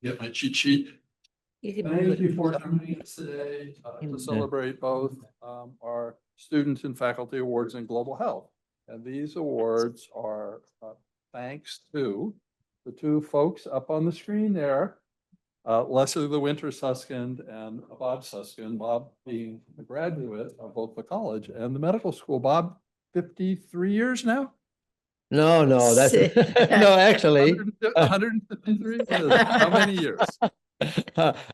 Get my cheat sheet. You can Thank put- you for joining us today to celebrate both our student and faculty awards in global health. And these awards are thanks to the two folks up on the screen there, Leslie the Winter Suskind and Bob Suskind, Bob being a graduate of both the college and the medical school. Bob, 53 years now? No, that's no, actually, 153? How many years?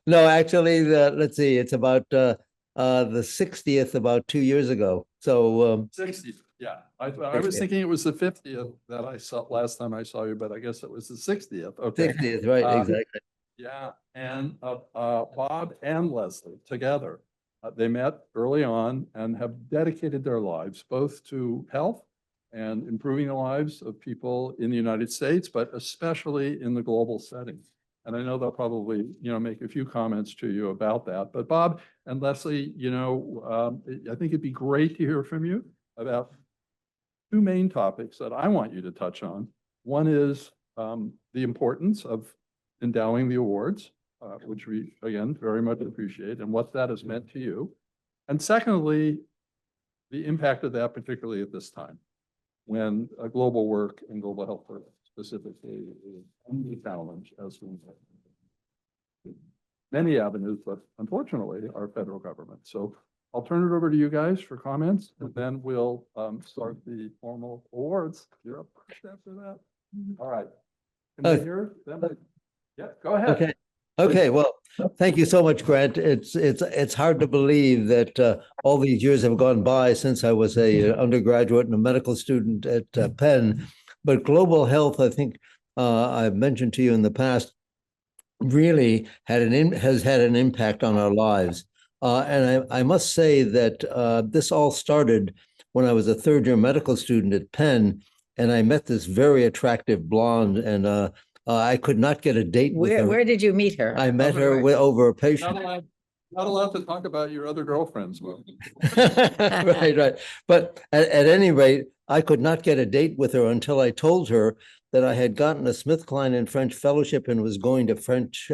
no, actually, let's see, it's about the 60th, about 2 years ago. So 60th, yeah. I was thinking it was the 50th that I saw last time I saw you, but I guess it was the 60th. Okay. 60th, right? Exactly. Yeah, and Bob and Leslie together, they met early on and have dedicated their lives both to health and improving the lives of people in the United States, but especially in the global setting. And I know they'll probably, make a few comments to you about that. But Bob and Leslie, I think it'd be great to hear from you about two main topics that I want you to touch on. One is the importance of endowing the awards, which we, again, very much appreciate, and what that has meant to you. And secondly, the impact of that, particularly at this time, when global work and global health work specifically is under challenge as we many avenues, but unfortunately, our federal government. So I'll turn it over to you guys for comments, and then we'll start the formal awards. You're up first after that. All right. Can we hear them? Yeah, go ahead. Okay. Okay. Well, thank you so much, Grant. It's hard to believe that all these years have gone by since I was a undergraduate and a medical student at Penn. But global health, I think I've mentioned to you in the past, really has had an impact on our lives. And I must say that this all started when I was a third-year medical student at Penn, and I met this very attractive blonde, and I could not get a date with her. Where did you meet her? I met her over a patient. Not allowed to talk about your other girlfriends. Right. But at any rate, I could not get a date with her until I told her that I had gotten a SmithKline in French fellowship and was going to French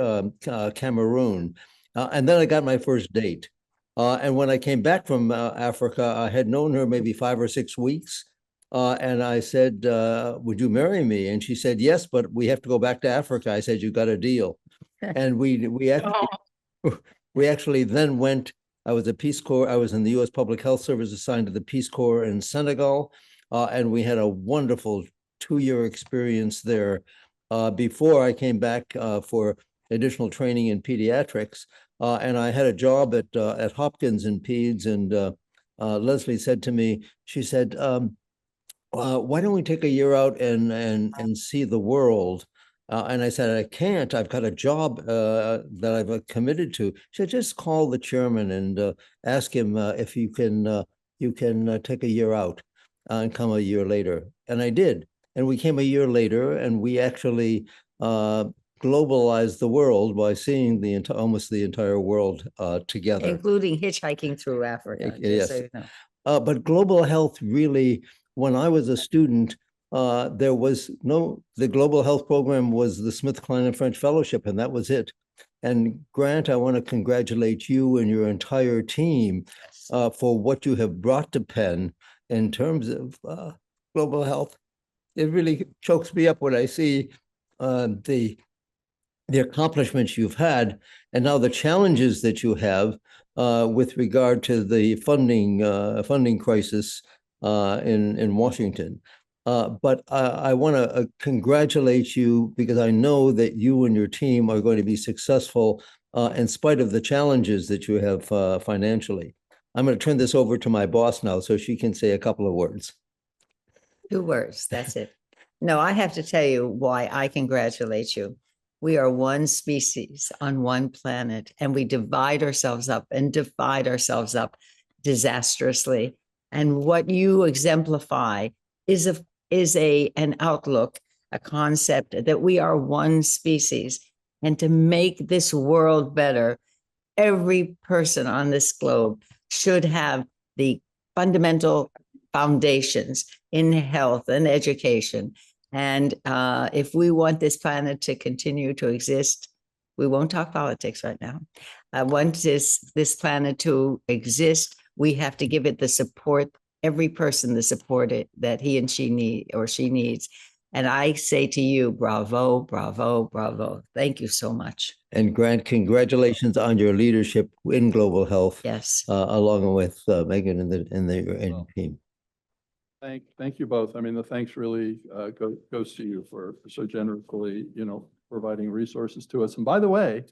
Cameroon. And then I got my first date. And when I came back from Africa, I had known her maybe 5 or 6 weeks. And I said, would you marry me? And she said, yes, but we have to go back to Africa. I said, you got a deal. And we actually then went. I was a Peace Corps. I was in the U.S. Public Health Service assigned to the Peace Corps in Senegal. And we had a wonderful 2-year experience there before I came back for additional training in pediatrics. And I had a job at Hopkins in peds. And Leslie said to me, she said, why don't we take a year out and see the world? And I said, I can't. I've got a job that I've committed to. She said, just call the chairman and ask him if you can take a year out and come a year later. And I did. And we came a year later, and we actually globalized the world by seeing almost the entire world together, including hitchhiking through Africa. Yes. So you know. But global health really, when I was a student, there was the global health program was the SmithKline and French Fellowship, and that was it. And Grant, I want to congratulate you and your entire team for what you have brought to Penn in terms of global health. It really chokes me up when I see the accomplishments you've had, and now the challenges that you have with regard to the funding crisis in Washington. But I want to congratulate you, because I know that you and your team are going to be successful in spite of the challenges that you have financially. I'm going to turn this over to my boss now so she can say a couple of words. 2 words, that's it. No, I have to tell you why I congratulate you. We are one species on one planet, and we divide ourselves up and divide ourselves up disastrously. And what you exemplify is an outlook, a concept that we are one species. And to make this world better, every person on this globe should have the fundamental foundations in health and education. And if we want this planet to continue to exist, we won't talk politics right now. Want this planet to exist, we have to give it the support, every person the support that he and she need or she needs. And I say to you, bravo, bravo, bravo. Thank you so much. And Grant, congratulations on your leadership in global health. Yes. Along with Megan and the team. Thank you both. I mean, the thanks really goes to you for so generously, providing resources to us. And by the way,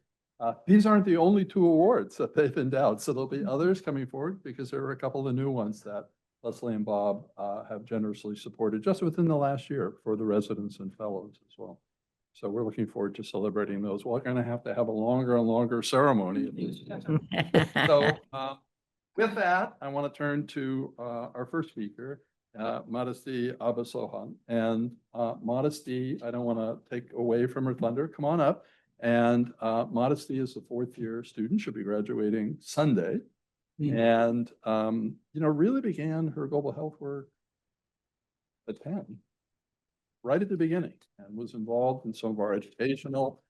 these aren't the only 2 awards that they've endowed. So there'll be others coming forward because there are a couple of new ones that Leslie and Bob have generously supported just within the last year for the residents and fellows as well. So we're looking forward to celebrating those. We're going to have a longer and longer ceremony. So with that, I want to turn to our first speaker, Modesty Obasohan. And Modesty, I don't want to take away from her thunder. Come on up. And Modesty is a 4th-year student. She'll be graduating Sunday. And, really began her global health work at Penn, right at the beginning, and was involved in some of our educational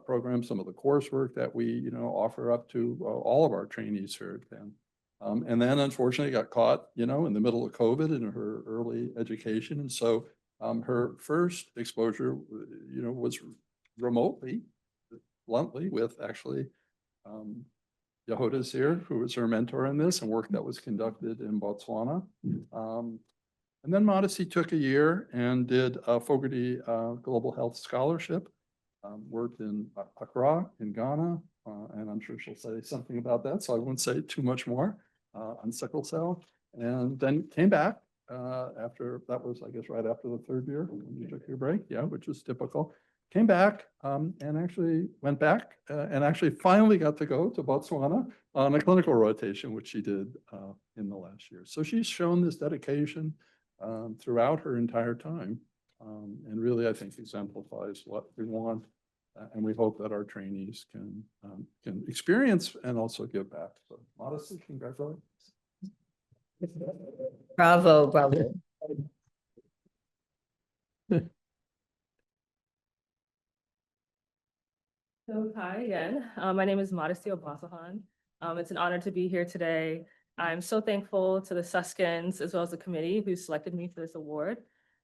programs, some of the coursework that we, offer up to all of our trainees here at Penn. And then unfortunately got caught, in the middle of COVID in her early education. And so her first exposure, was remotely, bluntly, with actually Yehuda's here, who was her mentor in this, and work that was conducted in Botswana. And then Modesty took a year and did a Fogarty Global Health Scholarship, worked in Accra in Ghana, and I'm sure she'll say something about that, so I won't say too much more on sickle cell. And then came back after, that was, I guess, right after the 3rd year, when you took your break, yeah, which is typical. Came back and actually went back and actually finally got to go to Botswana on a clinical rotation, which she did in the last year. So she's shown this dedication throughout her entire time, and really, I think, exemplifies what we want, and we hope that our trainees can experience and also give back. So, Modesty, congratulations. Bravo, bravo. So hi again. My name is Modesty Obasohan. It's an honor to be here today. I'm so thankful to the Suskins as well as the committee who selected me for this award.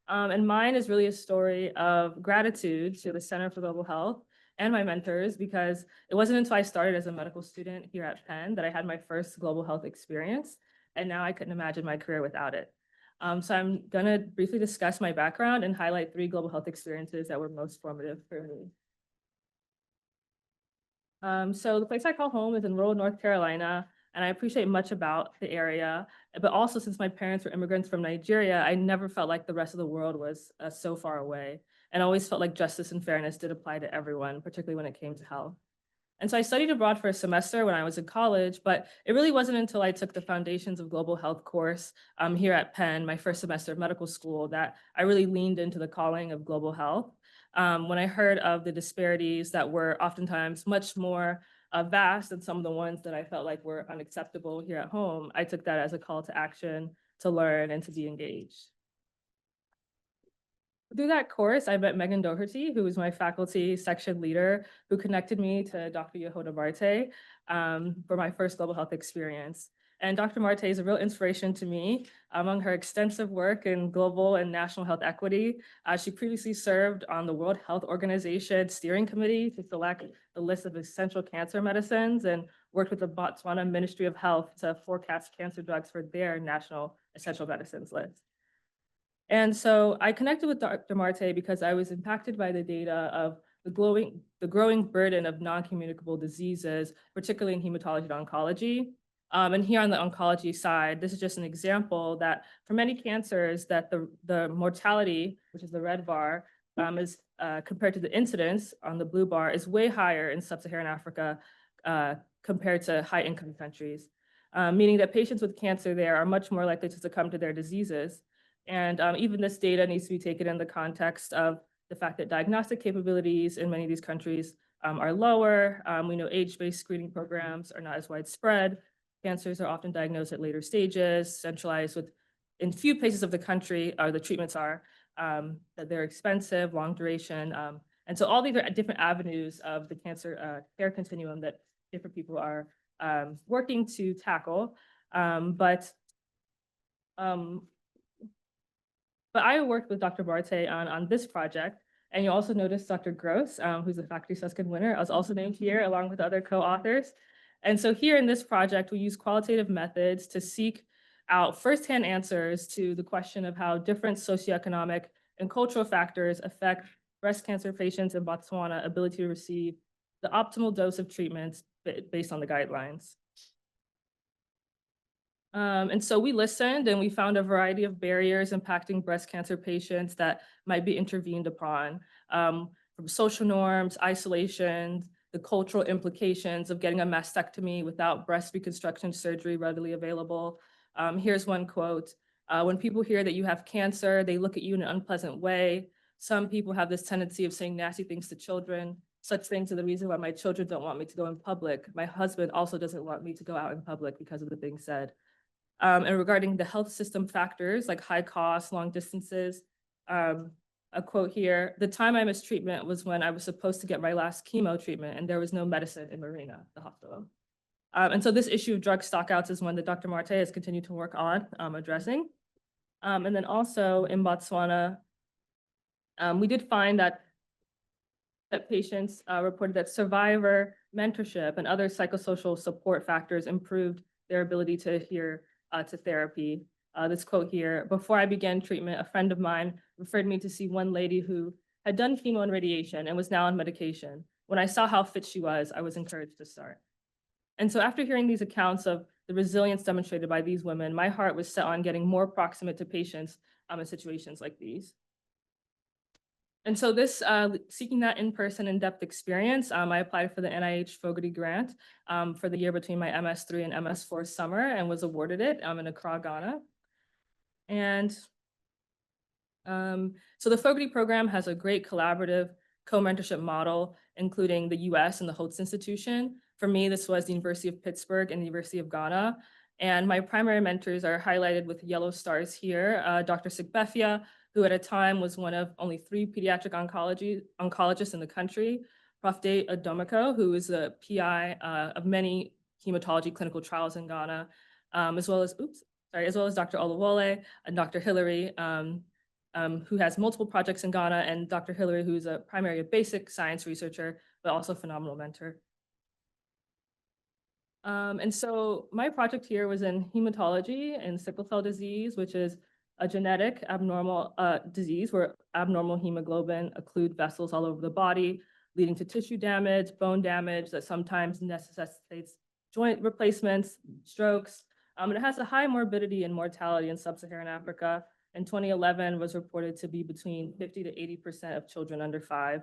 And mine is really a story of gratitude to the Center for Global Health and my mentors, because it wasn't until I started as a medical student here at Penn that I had my first global health experience. And now I couldn't imagine my career without it. So I'm gonna briefly discuss my background and highlight 3 global health experiences that were most formative for me. So the place I call home is in rural North Carolina, and I appreciate much about the area. But also, since my parents were immigrants from Nigeria, I never felt like the rest of the world was so far away, and always felt like justice and fairness did apply to everyone, particularly when it came to health. And so I studied abroad for a semester when I was in college, but it really wasn't until I took the Foundations of Global Health course here at Penn, my first semester of medical school, that I really leaned into the calling of global health. When I heard of the disparities that were oftentimes much more vast than some of the ones that I felt like were unacceptable here at home, I took that as a call to action, to learn and to be engaged. Through that course, I met Megan Doherty, who was my faculty section leader, who connected me to Dr. Yehuda Marte for my first global health experience. And Dr. Marte is a real inspiration to me. Among her extensive work in global and national health equity, she previously served on the World Health Organization Steering Committee to select the list of essential cancer medicines, and worked with the Botswana Ministry of Health to forecast cancer drugs for their national essential medicines list. And so I connected with Dr. Marte because I was impacted by the data of the growing burden of non-communicable diseases, particularly in hematology and oncology. And here on the oncology side, this is just an example that for many cancers that the mortality, which is the red bar, is compared to the incidence on the blue bar, is way higher in sub-Saharan Africa compared to high-income countries, meaning that patients with cancer there are much more likely to succumb to their diseases. And even this data needs to be taken in the context of the fact that diagnostic capabilities in many of these countries are lower. We know age-based screening programs are not as widespread. Cancers are often diagnosed at later stages, centralized in few places of the country, or the treatments are that they're expensive, long duration, And so all these are different avenues of the cancer care continuum that different people are working to tackle. But I worked with Dr. Barte on this project. And you also notice Dr. Gross, who's a faculty Suskind winner, I was also named here along with other co-authors. And so here in this project, we use qualitative methods to seek out firsthand answers to the question of how different socioeconomic and cultural factors affect breast cancer patients in Botswana ability to receive the optimal dose of treatments based on the guidelines. And so we listened and we found a variety of barriers impacting breast cancer patients that might be intervened upon, from social norms, isolation, the cultural implications of getting a mastectomy without breast reconstruction surgery readily available. Here's one quote. When people hear that you have cancer, they look at you in an unpleasant way. Some people have this tendency of saying nasty things to children. Such things are the reason why my children don't want me to go in public. My husband also doesn't want me to go out in public because of the things said. And regarding the health system factors like high costs, long distances, a quote here, the time I missed treatment was when I was supposed to get my last chemo treatment and there was no medicine in Marina, the hospital. And so this issue of drug stockouts is one that Dr. Marte has continued to work on addressing. And then also in Botswana, we did find that patients reported that survivor mentorship and other psychosocial support factors improved their ability to adhere to therapy. This quote here, before I began treatment, a friend of mine referred me to see one lady who had done chemo and radiation and was now on medication. When I saw how fit she was, I was encouraged to start. And so after hearing these accounts of the resilience demonstrated by these women, my heart was set on getting more proximate to patients in situations like these. And so this, seeking that in-person in-depth experience, I applied for the NIH Fogarty grant for the year between my MS3 and MS4 summer and was awarded it in Accra, Ghana. And so the Fogarty program has a great collaborative co-mentorship model, including the US and the Holtz Institution. For me, this was the University of Pittsburgh and the University of Ghana. And my primary mentors are highlighted with yellow stars here, Dr. Sigbefia, who at a time was one of only 3 pediatric oncologists in the country, Prof. De Adomiko, who is a PI of many hematology clinical trials in Ghana, as well as Dr. Olawole and Dr. Hillary, who has multiple projects in Ghana, and Dr. Hillary, who's a primary basic science researcher, but also a phenomenal mentor. And so my project here was in hematology and sickle cell disease, which is a genetic abnormal disease where abnormal hemoglobin occlude vessels all over the body, leading to tissue damage, bone damage that sometimes necessitates joint replacements, strokes. And it has a high morbidity and mortality in sub-Saharan Africa. In 2011 was reported to be between 50 to 80% of children under 5.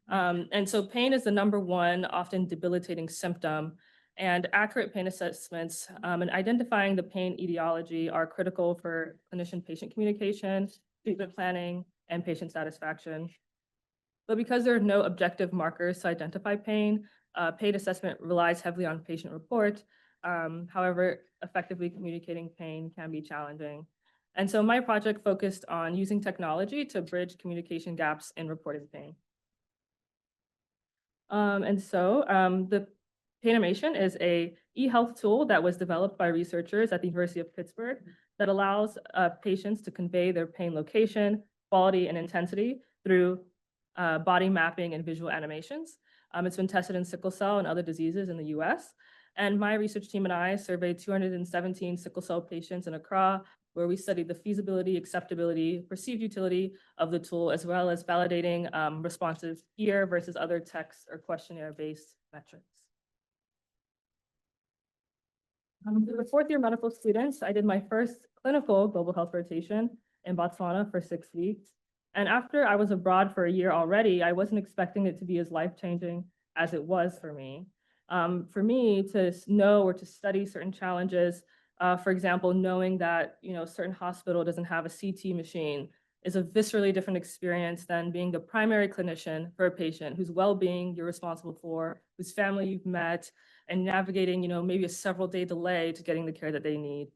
And so pain is the #1 often debilitating symptom. And accurate pain assessments and identifying the pain etiology are critical for clinician-patient communication, treatment planning, and patient satisfaction. But because there are no objective markers to identify pain, pain assessment relies heavily on patient report. However, effectively communicating pain can be challenging. And so my project focused on using technology to bridge communication gaps in reporting pain. And so the Painimation is a e-health tool that was developed by researchers at the University of Pittsburgh that allows patients to convey their pain location, quality, and intensity through body mapping and visual animations. It's been tested in sickle cell and other diseases in the US. And my research team and I surveyed 217 sickle cell patients in Accra, where we studied the feasibility, acceptability, perceived utility of the tool, as well as validating responses here versus other text or questionnaire-based metrics. For the 4th-year medical students, I did my first clinical global health rotation in Botswana for 6 weeks. And after I was abroad for a year already, I wasn't expecting it to be as life-changing as it was for me. For me to know or to study certain challenges, for example, knowing that a certain hospital doesn't have a CT machine is a viscerally different experience than being the primary clinician for a patient whose well-being you're responsible for, whose family you've met, and navigating, maybe a several-day delay to getting the care that they need.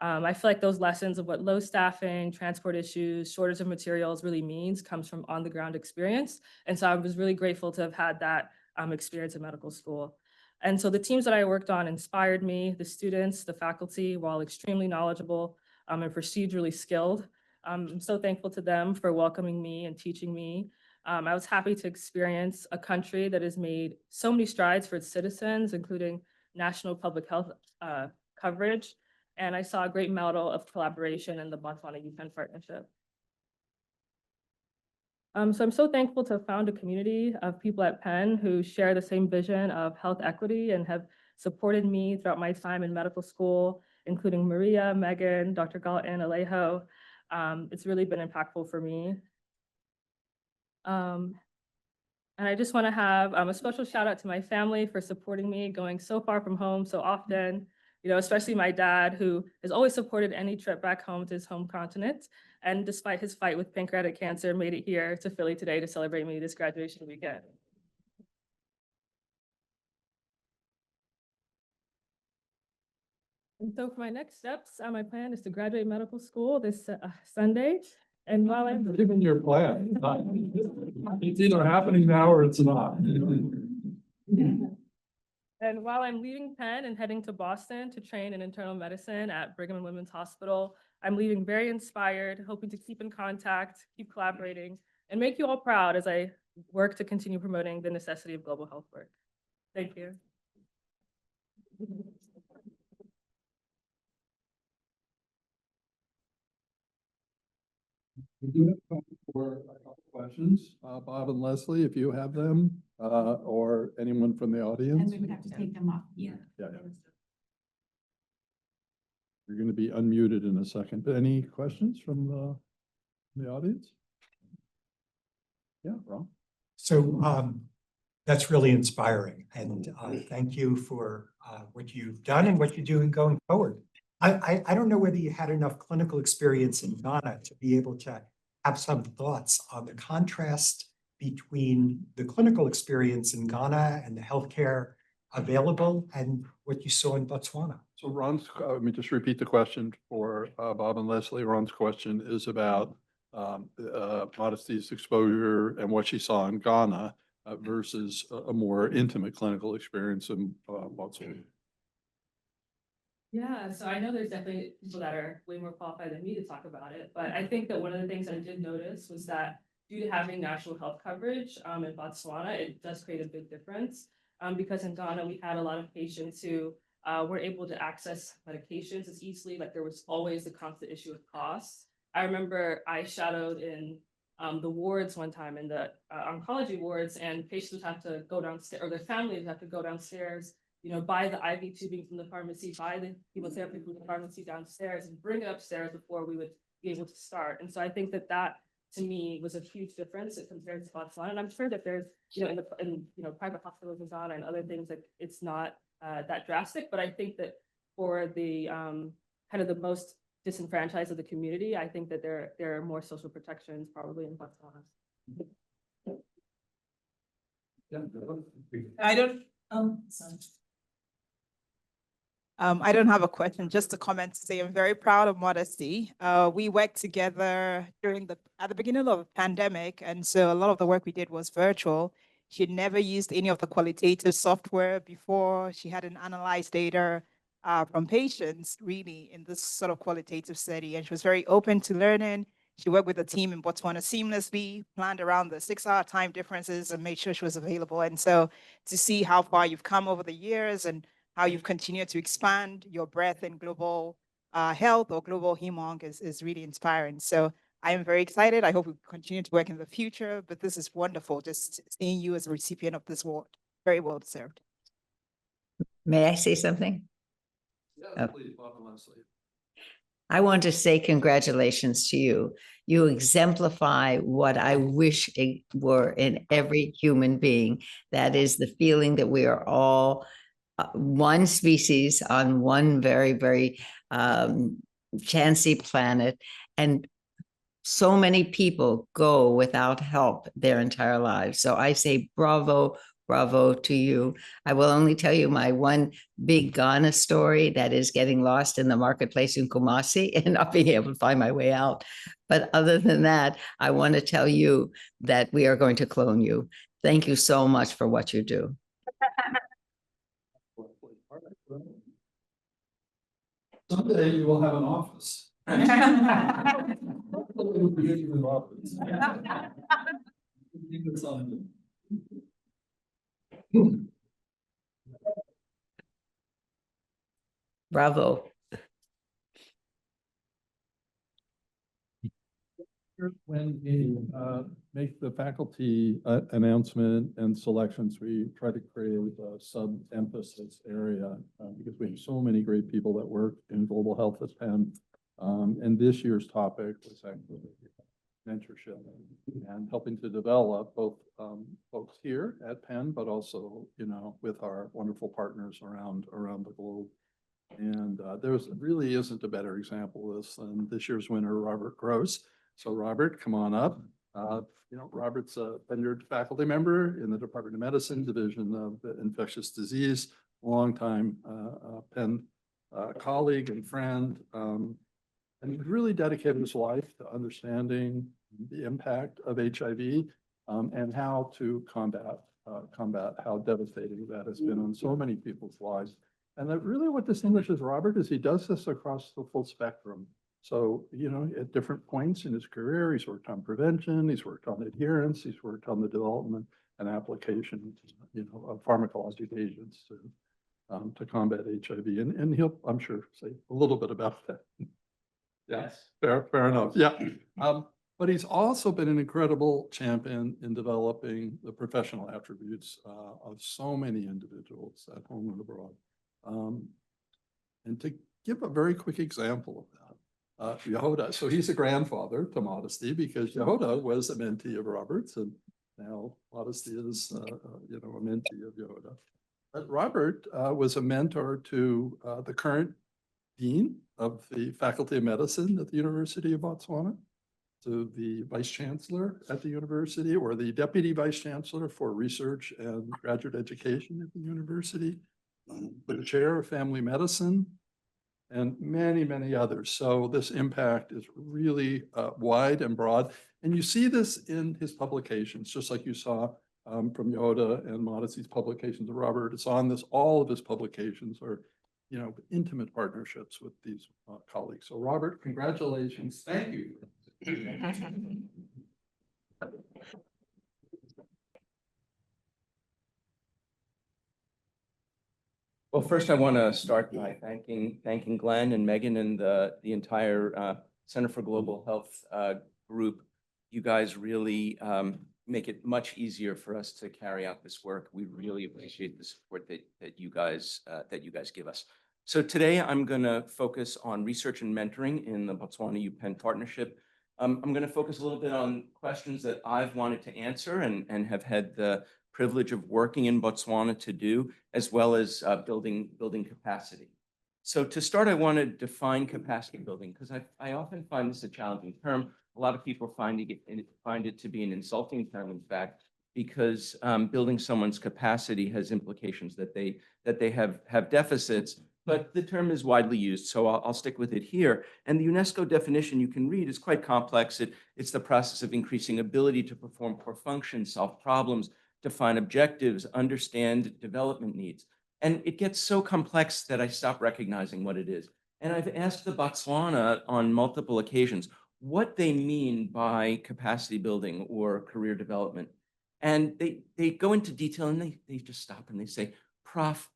I feel like those lessons of what low staffing, transport issues, shortage of materials really means comes from on the ground experience. And so I was really grateful to have had that experience in medical school. And so the teams that I worked on inspired me. The students, the faculty, were all extremely knowledgeable and procedurally skilled. I'm so thankful to them for welcoming me and teaching me. I was happy to experience a country that has made so many strides for its citizens, including national public health coverage. And I saw a great model of collaboration in the Botswana Youth Penn Partnership. So I'm so thankful to have found a community of people at Penn who share the same vision of health equity and have supported me throughout my time in medical school, including Maria, Megan, Dr. Galton, Alejo. It's really been impactful for me. And I just want to have a special shout out to my family for supporting me going so far from home so often, especially my dad, who has always supported any trip back home to his home continent. And despite his fight with pancreatic cancer, made it here to Philly today to celebrate me this graduation weekend. And so for my next steps, my plan is to graduate medical school this Sunday. And while I'm Even your plan, it's either happening now or it's not. And while I'm leaving Penn and heading to Boston to train in internal medicine at Brigham and Women's Hospital, I'm leaving very inspired, hoping to keep in contact, keep collaborating, and make you all proud as I work to continue promoting the necessity of global health work. Thank you. We do have time for a couple questions. Bob and Leslie, if you have them, or anyone from the audience. And we would have to take them off here. Yeah. You're going to be unmuted in a second. But any questions from the audience? Yeah, Ron. So that's really inspiring, and thank you for what you've done and what you're doing going forward. I don't know whether you had enough clinical experience in Ghana to be able to have some thoughts on the contrast between the clinical experience in Ghana and the healthcare available and what you saw in Botswana. So Ron's, let me just repeat the question for Bob and Leslie. Ron's question is about Modesty's exposure and what she saw in Ghana versus a more intimate clinical experience in Botswana. Yeah, so I know there's definitely people that are way more qualified than me to talk about it, but I think that one of the things I did notice was that due to having national health coverage in Botswana, it does create a big difference. Because in Ghana, we had a lot of patients who were able to access medications as easily, like there was always the constant issue of cost. I remember I shadowed in the wards one time in the oncology wards, and patients would have to go downstairs, or their families would have to go downstairs, buy the IV tubing from the pharmacy, buy the chemotherapy from the pharmacy downstairs and bring it upstairs before we would be able to start. And so I think that to me was a huge difference compared to Botswana. And I'm sure that there's, in private hospitals in Ghana and other things, like it's not that drastic, but I think that for the kind of the most disenfranchised of the community, I think that there are more social protections probably in Botswana. I don't have a question, just a comment to say I'm very proud of Modesty. We worked together at the beginning of the pandemic, and so a lot of the work we did was virtual. She had never used any of the qualitative software before. She hadn't analyzed data from patients really in this sort of qualitative study, and she was very open to learning. She worked with the team in Botswana seamlessly, planned around the 6-hour time differences and made sure she was available. And so to see how far you've come over the years and how you've continued to expand your breadth in global health or global hem-onc is really inspiring. So I am very excited. I hope we continue to work in the future, but this is wonderful, just seeing you as a recipient of this award. Very well deserved. May I say something? Yeah, please, Bob and Leslie. I want to say congratulations to you. You exemplify what I wish it were in every human being. That is the feeling that we are all one species on one very, very chancy planet. And so many people go without help their entire lives. So I say bravo, Bravo to you. I will only tell you my one big Ghana story that is getting lost in the marketplace in Kumasi and not being able to find my way out. But other than that, I want to tell you that we are going to clone you. Thank you so much for what you do. Someday you will have an office. Bravo. When we make the faculty announcement and selections, we try to create a sub-emphasis area because we have so many great people that work in global health at Penn. And this year's topic was actually mentorship and helping to develop both folks here at Penn, but also, you know, with our wonderful partners around the globe. And there's really isn't a better example of this than this year's winner, Robert Gross. So Robert, come on up. You know, Robert's a tenured faculty member in the Department of Medicine, Division of Infectious Disease, longtime Penn colleague and friend. And he really dedicated his life to understanding the impact of HIV and how to combat how devastating that has been on so many people's lives. And that really what distinguishes Robert is he does this across the full spectrum. So, you know, at different points in his career, he's worked on prevention, he's worked on adherence, he's worked on the development and application, you know, of pharmacologic agents to combat HIV. And he'll, I'm sure, say a little bit about that. Yes, fair enough. Yeah. But he's also been an incredible champion in developing the professional attributes of so many individuals at home and abroad. And to give a very quick example of that, Yehuda, so he's a grandfather to Modesty because Yehuda was a mentee of Robert's, and now Modesty is, you know, a mentee of Yehuda. But Robert was a mentor to the current dean of the Faculty of Medicine at the University of Botswana, to the vice chancellor at the university, or the deputy vice chancellor for research and graduate education at the university, the chair of family medicine, and many, many others. So this impact is really wide and broad. And you see this in his publications, just like you saw from Yehuda and Modesty's publications of Robert. It's on this, all of his publications are, you know, intimate partnerships with these colleagues. So Robert, congratulations. Thank you. Well, first I want to start by thanking Glenn and Megan and the entire Center for Global Health group. You guys really make it much easier for us to carry out this work. We really appreciate the support that you guys give us. So today I'm going to focus on research and mentoring in the Botswana UPenn partnership. I'm going to focus a little bit on questions that I've wanted to answer and have had the privilege of working in Botswana to do, as well as building capacity. So to start, I want to define capacity building because I often find this a challenging term. A lot of people find it to be an insulting term, in fact, because building someone's capacity has implications that they have deficits. But the term is widely used, so I'll stick with it here. And the UNESCO definition you can read is quite complex. It's the process of increasing ability to perform core functions, solve problems, define objectives, understand development needs. And it gets so complex that I stop recognizing what it is. And I've asked the Botswana on multiple occasions what they mean by capacity building or career development. And they go into detail and they just stop and they say, Prof,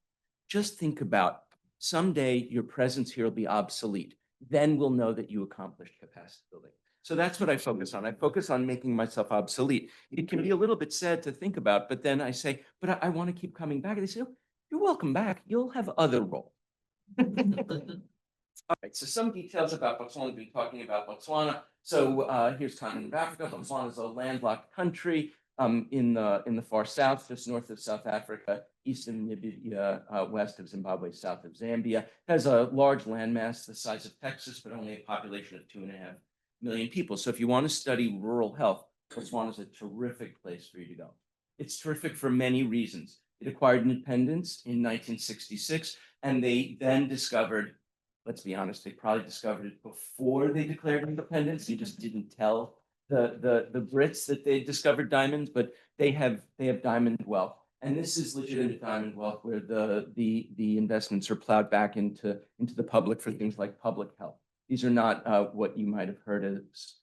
just think about someday your presence here will be obsolete. Then we'll know that you accomplished capacity building. So that's what I focus on. I focus on making myself obsolete. It can be a little bit sad to think about, but then I say, but I want to keep coming back. And they say, oh, you're welcome back. You'll have other roles. All right, so some details about Botswana. We've been talking about Botswana. So here's continent of Africa. Botswana is a landlocked country in the far south, just north of South Africa, east of Namibia, west of Zimbabwe, south of Zambia. It has a large landmass the size of Texas, but only a population of 2.5 million people. So if you want to study rural health, Botswana is a terrific place for you to go. It's terrific for many reasons. It acquired independence in 1966, and they then discovered, let's be honest, they probably discovered it before they declared independence. They just didn't tell the Brits that they discovered diamonds, but they have diamond wealth. And this is legitimate diamond wealth where the investments are plowed back into the public for things like public health. These are not what you might have heard as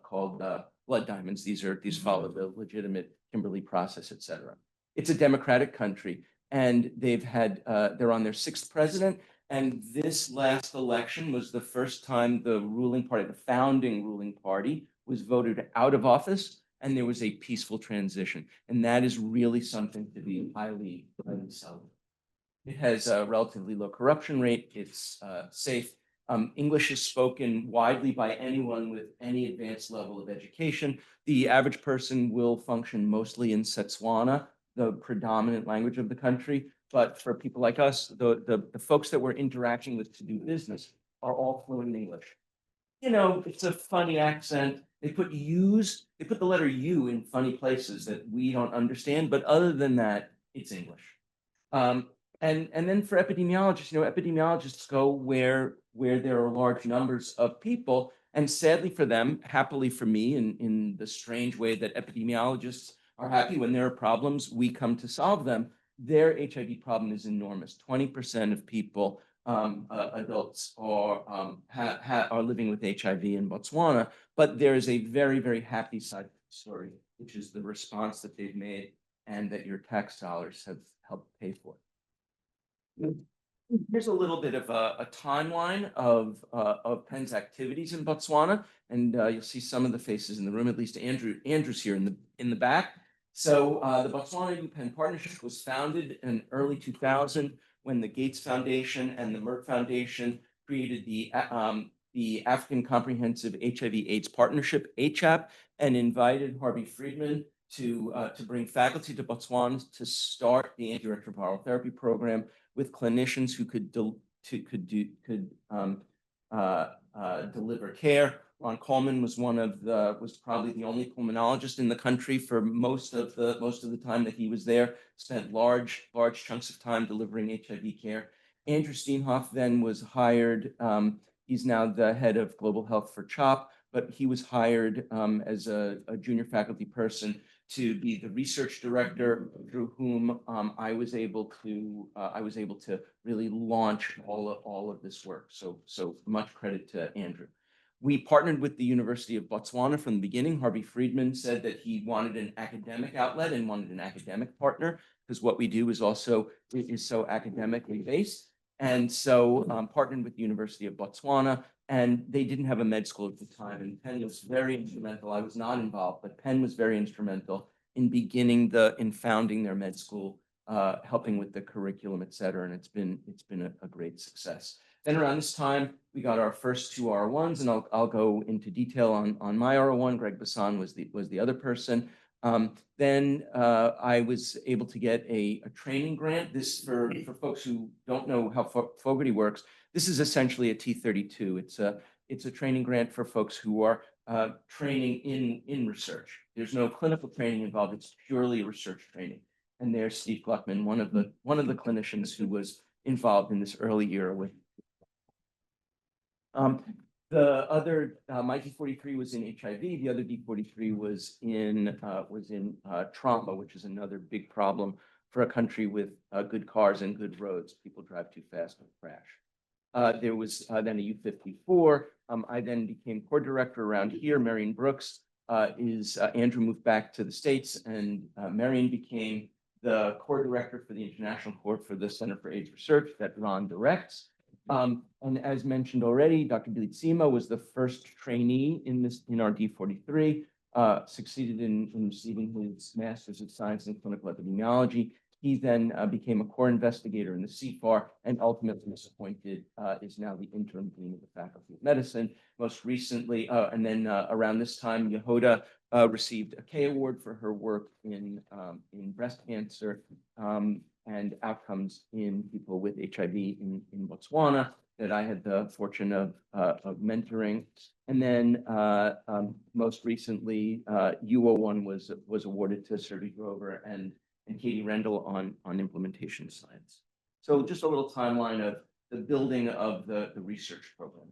called blood diamonds. These follow the legitimate Kimberley process, et cetera. It's a democratic country, and they're on their 6th president. And this last election was the first time the ruling party, the founding ruling party, was voted out of office, and there was a peaceful transition. And that is really something to be highly, highly celebrated. It has a relatively low corruption rate. It's safe. English is spoken widely by anyone with any advanced level of education. The average person will function mostly in Setswana, the predominant language of the country. But for people like us, the folks that we're interacting with to do business are all fluent in English. You know, it's a funny accent. They put the letter U in funny places that we don't understand. But other than that, it's English. And then for epidemiologists, epidemiologists go where there are large numbers of people. And sadly for them, happily for me, in the strange way that epidemiologists are happy when there are problems, we come to solve them. Their HIV problem is enormous. 20% of people, adults, are living with HIV in Botswana. But there is a very, very happy side of the story, which is the response that they've made and that your tax dollars have helped pay for. Here's a little bit of a timeline of PEN's activities in Botswana, and you'll see some of the faces in the room. At least Andrew's here in the back. So the Botswana UPenn partnership was founded in early 2000 when the Gates Foundation and the Merck Foundation created the African Comprehensive HIV/AIDS Partnership (HAP) and invited Harvey Friedman to bring faculty to Botswana to start the antiretroviral therapy program with clinicians who could deliver care. Ron Coleman was probably the only pulmonologist in the country for most of the time that he was there. Spent large chunks of time delivering HIV care. Andrew Steenhoff then was hired. He's now the head of global health for CHOP, but he was hired as a junior faculty person to be the research director, through whom I was able to really launch all of this work. So much credit to Andrew. We partnered with the University of Botswana from the beginning. Harvey Friedman said that he wanted an academic outlet and wanted an academic partner, because what we do is so academically based. And so partnered with the University of Botswana, and they didn't have a med school at the time. And Penn was very instrumental. I was not involved, but Penn was very instrumental in founding their med school, helping with the curriculum, et cetera. And it's been a great success. Then around this time, we got our first 2 R01s, and I'll go into detail on my R01. Greg Bassan was the other person. Then I was able to get a training grant. This for folks who don't know how Fogarty works. This is essentially a T32. It's a training grant for folks who are training in research. There's no clinical training involved. It's purely research training. And there's Steve Gluckman, one of the clinicians who was involved in this early era with. The other, my D43 was in HIV. The other D43 was in trauma, which is another big problem for a country with good cars and good roads. People drive too fast and crash. There was then a U54. I then became core director around here. Marion Brooks Andrew moved back to the States, and Marion became the core director for the International Court for the Center for AIDS Research that Ron directs. And as mentioned already, Dr. Bilitsima was the first trainee in our D43, succeeded in receiving his Master's of Science in Clinical Epidemiology. He then became a core investigator in the CFAR and ultimately was appointed, is now the interim dean of the Faculty of Medicine. Most recently, and then around this time, Yehuda received a K Award for her work in breast cancer and outcomes in people with HIV in Botswana. that I had the fortune of mentoring. And then most recently, U01 was awarded to Serby Grover and Katie Rendell on implementation science. So just a little timeline of the building of the research program.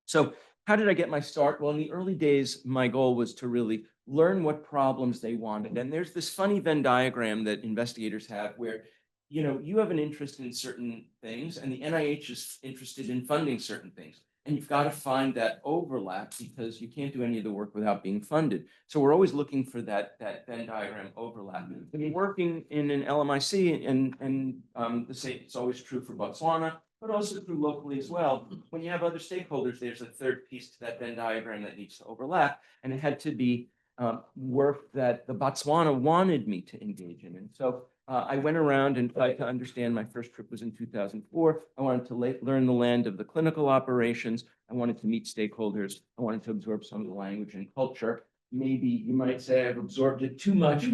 So how did I get my start? Well, in the early days, my goal was to really learn what problems they wanted. And there's this funny Venn diagram that investigators have where, you know, you have an interest in certain things and the NIH is interested in funding certain things. And you've got to find that overlap because you can't do any of the work without being funded. So we're always looking for that Venn diagram overlap. I've been working in an LMIC and the same, it's always true for Botswana, but also true locally as well. When you have other stakeholders, there's a third piece to that Venn diagram that needs to overlap. And it had to be work that the Botswana wanted me to engage in. And so I went around and tried to understand. My first trip was in 2004. I wanted to learn the land of the clinical operations. I wanted to meet stakeholders. I wanted to absorb some of the language and culture. Maybe you might say I've absorbed it too much.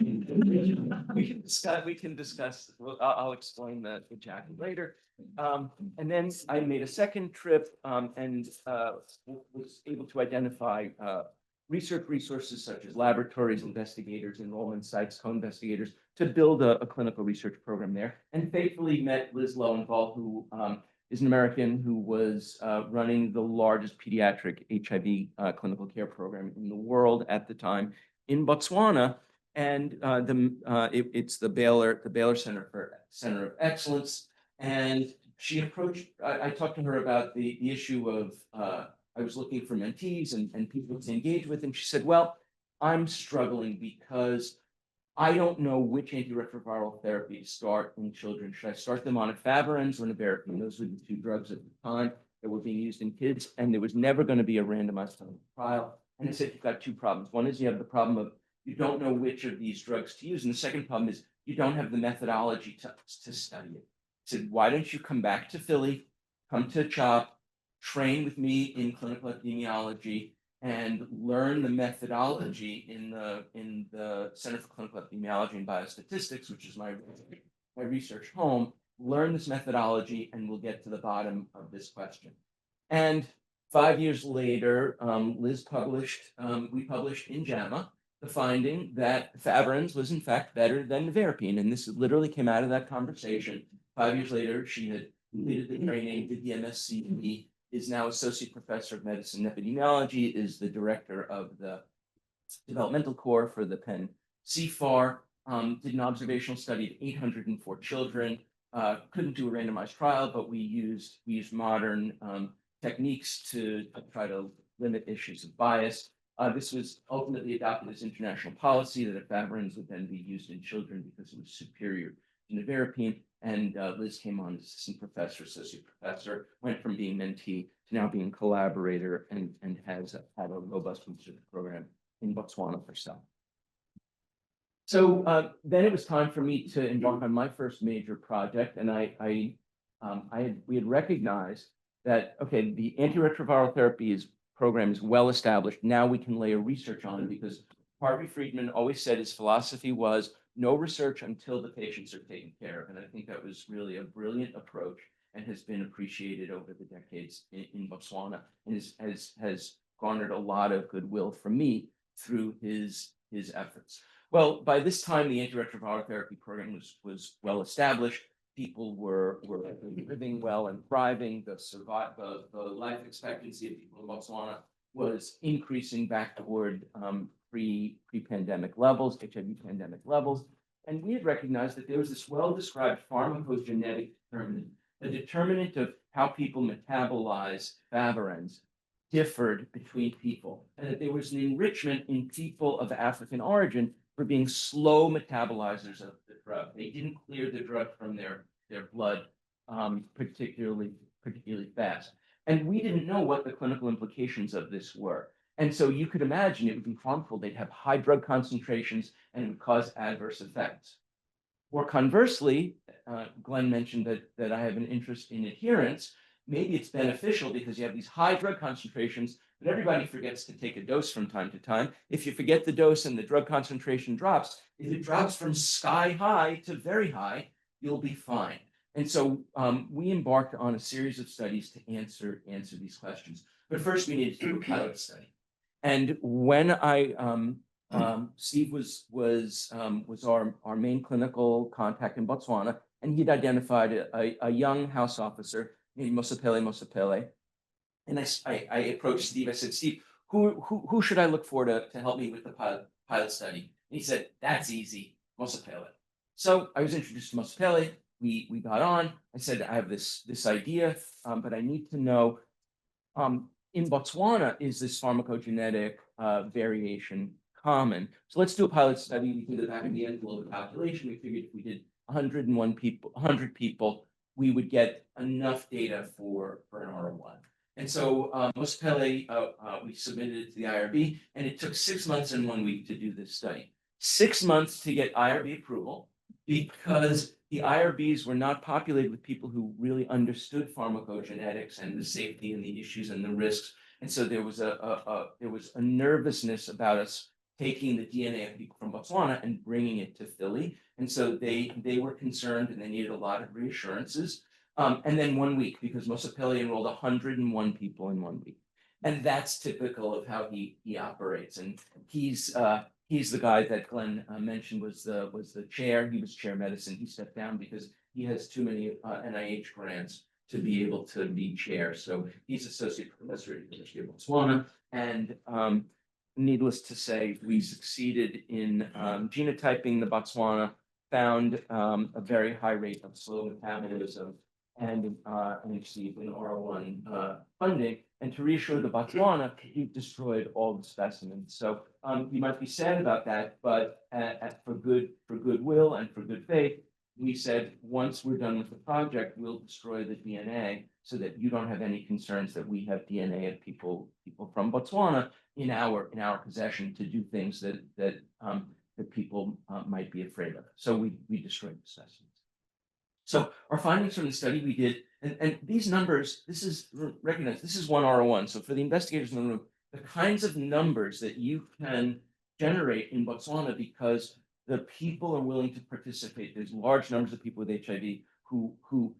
We can discuss. Well, I'll explain that to Jackie later. And then I made a second trip and was able to identify research resources such as laboratories, investigators, enrollment sites, co-investigators to build a clinical research program there. And faithfully met Liz Lowenthal, who is an American who was running the largest pediatric HIV clinical care program in the world at the time in Botswana. And it's the Baylor Center of Excellence. And she approached, I talked to her about the issue of I was looking for mentees and people to engage with. And she said, well, I'm struggling because I don't know which antiretroviral therapy to start in children. Should I start them on efavirenz or nevirapine? Those were the two drugs at the time that were being used in kids. And there was never going to be a randomized clinical trial. And I said, you've got two problems. One is you have the problem of you don't know which of these drugs to use. And the second problem is you don't have the methodology to study it. I said, why don't you come back to Philly, come to CHOP, train with me in clinical epidemiology and learn the methodology in the Center for Clinical Epidemiology and Biostatistics, which is my research home, learn this methodology and we'll get to the bottom of this question. And 5 years later, Liz published, we published in JAMA, the finding that efavirenz was in fact better than nevirapine. And this literally came out of that conversation. 5 years later, she had completed the training, did the MSc, is now associate professor of medicine and epidemiology, is the director of the developmental core for the Penn CFAR, did an observational study of 804 children, couldn't do a randomized trial, but we used modern techniques to try to limit issues of bias. This was ultimately adopted as international policy that efavirenz would then be used in children because it was superior to nevirapine. And Liz came on as assistant professor, associate professor, went from being mentee to now being collaborator and has had a robust research program in Botswana herself. So then it was time for me to embark on my first major project. And we had recognized that, okay, the antiretroviral therapy program is well established. Now we can layer research on it because Harvey Friedman always said his philosophy was no research until the patients are taken care of. And I think that was really a brilliant approach and has been appreciated over the decades in Botswana and has garnered a lot of goodwill from me through his efforts. Well, by this time, the antiretroviral therapy program was well established. People were living well and thriving. The life expectancy of people in Botswana was increasing back toward pre-pandemic levels, HIV pandemic levels. And we had recognized that there was this well-described pharmacogenetic determinant, a determinant of how people metabolize efavirenz differed between people, and that there was an enrichment in people of African origin for being slow metabolizers of the drug. They didn't clear the drug from their blood particularly fast. And we didn't know what the clinical implications of this were. And so you could imagine it would be harmful. They'd have high drug concentrations and it would cause adverse effects. Or conversely, Glenn mentioned that I have an interest in adherence. Maybe it's beneficial because you have these high drug concentrations, but everybody forgets to take a dose from time to time. If you forget the dose and the drug concentration drops, if it drops from sky high to very high, you'll be fine. And so we embarked on a series of studies to answer these questions. But first, we needed to do a pilot study. And when Steve was our main clinical contact in Botswana, and he'd identified a young house officer named Mosapele. And I approached Steve. I said, Steve, who should I look for to help me with the pilot study? And he said, that's easy, Mosapele. So I was introduced to Mosapele. We got on. I said, I have this idea, but I need to know, in Botswana, is this pharmacogenetic variation common? So let's do a pilot study. We did the back of the envelope calculation. We figured if we did 101 people, 100 people, we would get enough data for an R1. And so Mosapele, we submitted it to the IRB, and it took 6 months and 1 week to do this study. 6 months to get IRB approval, because the IRBs were not populated with people who really understood pharmacogenetics and the safety and the issues and the risks. And so there was a nervousness about us taking the DNA of people from Botswana and bringing it to Philly. And so they were concerned, and they needed a lot of reassurances. And then 1 week, because Mosapele enrolled 101 people in 1 week. And that's typical of how he operates. And he's the guy that Glenn mentioned was the chair. He was chair medicine. He stepped down because he has too many NIH grants to be able to be chair. So he's associate professor at the University of Botswana. And needless to say, we succeeded in genotyping the Botswana, found a very high rate of slow metabolism, and received an R1 funding. And to reassure the Botswana, you've destroyed all the specimens. So you might be sad about that, but for goodwill and for good faith, we said, once we're done with the project, we'll destroy the DNA so that you don't have any concerns that we have DNA of people from Botswana in our possession to do things that people might be afraid of. So we destroyed the specimens. So our findings from the study we did, and these numbers, this is recognized, this is 1 R01. So for the investigators in the room, the kinds of numbers that you can generate in Botswana, because the people are willing to participate. There's large numbers of people with HIV who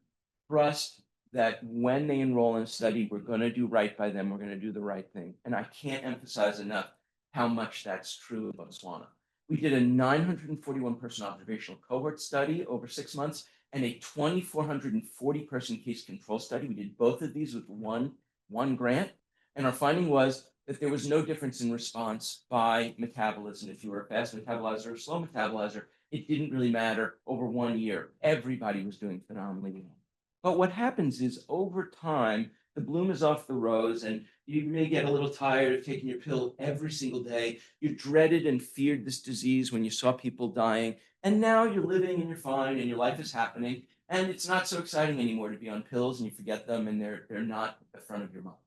trust that when they enroll in a study, we're going to do right by them. We're going to do the right thing. And I can't emphasize enough how much that's true in Botswana. We did a 941 person observational cohort study over 6 months, and a 2,440 person case control study. We did both of these with one grant. And our finding was that there was no difference in response by metabolism. If you were a fast metabolizer or slow metabolizer, it didn't really matter. Over 1 year, everybody was doing phenomenally well. But what happens is, over time, the bloom is off the rose, and you may get a little tired of taking your pill every single day. You dreaded and feared this disease when you saw people dying. And now you're living and you're fine and your life is happening. And it's not so exciting anymore to be on pills, and you forget them, and they're not at the front of your mind.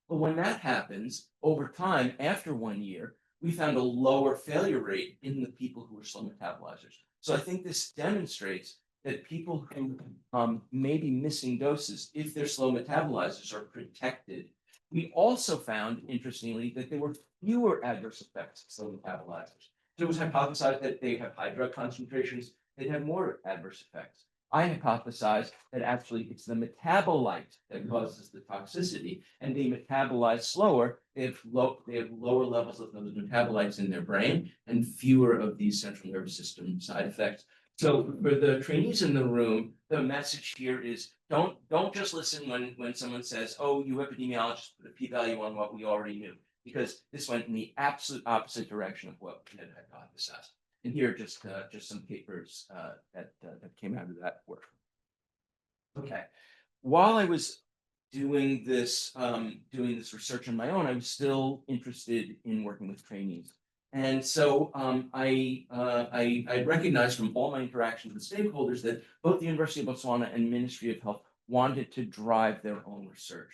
But when that happens, over time, after 1 year, we found a lower failure rate in the people who were slow metabolizers. So I think this demonstrates that people who may be missing doses, if they're slow metabolizers, are protected. We also found, interestingly, that there were fewer adverse effects of slow metabolizers. So it was hypothesized that they have high drug concentrations, they'd have more adverse effects. I hypothesized that actually it's the metabolite that causes the toxicity, and they metabolize slower. They have lower levels of those metabolites in their brain and fewer of these central nervous system side effects. So for the trainees in the room, the message here is don't just listen when someone says, oh, you epidemiologists put a p-value on what we already knew, because this went in the absolute opposite direction of what we had hypothesized. And here are just some papers that came out of that work. Okay, while I was doing this research on my own, I was still interested in working with trainees. And so I recognized from all my interactions with stakeholders that both the University of Botswana and Ministry of Health wanted to drive their own research.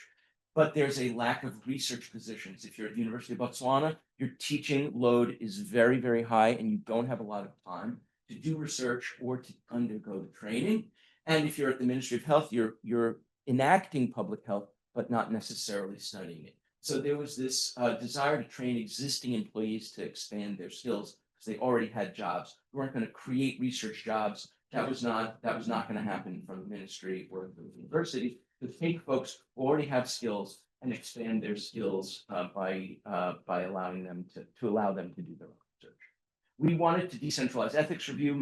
But there's a lack of research positions. If you're at the University of Botswana, your teaching load is very, very high, and you don't have a lot of time to do research or to undergo the training. And if you're at the Ministry of Health, you're enacting public health, but not necessarily studying it. So there was this desire to train existing employees to expand their skills, because they already had jobs. We weren't going to create research jobs that was not going to happen from the ministry or the university, to take folks who already have skills and expand their skills by allowing them to allow them to do their own research. We wanted to decentralize ethics review.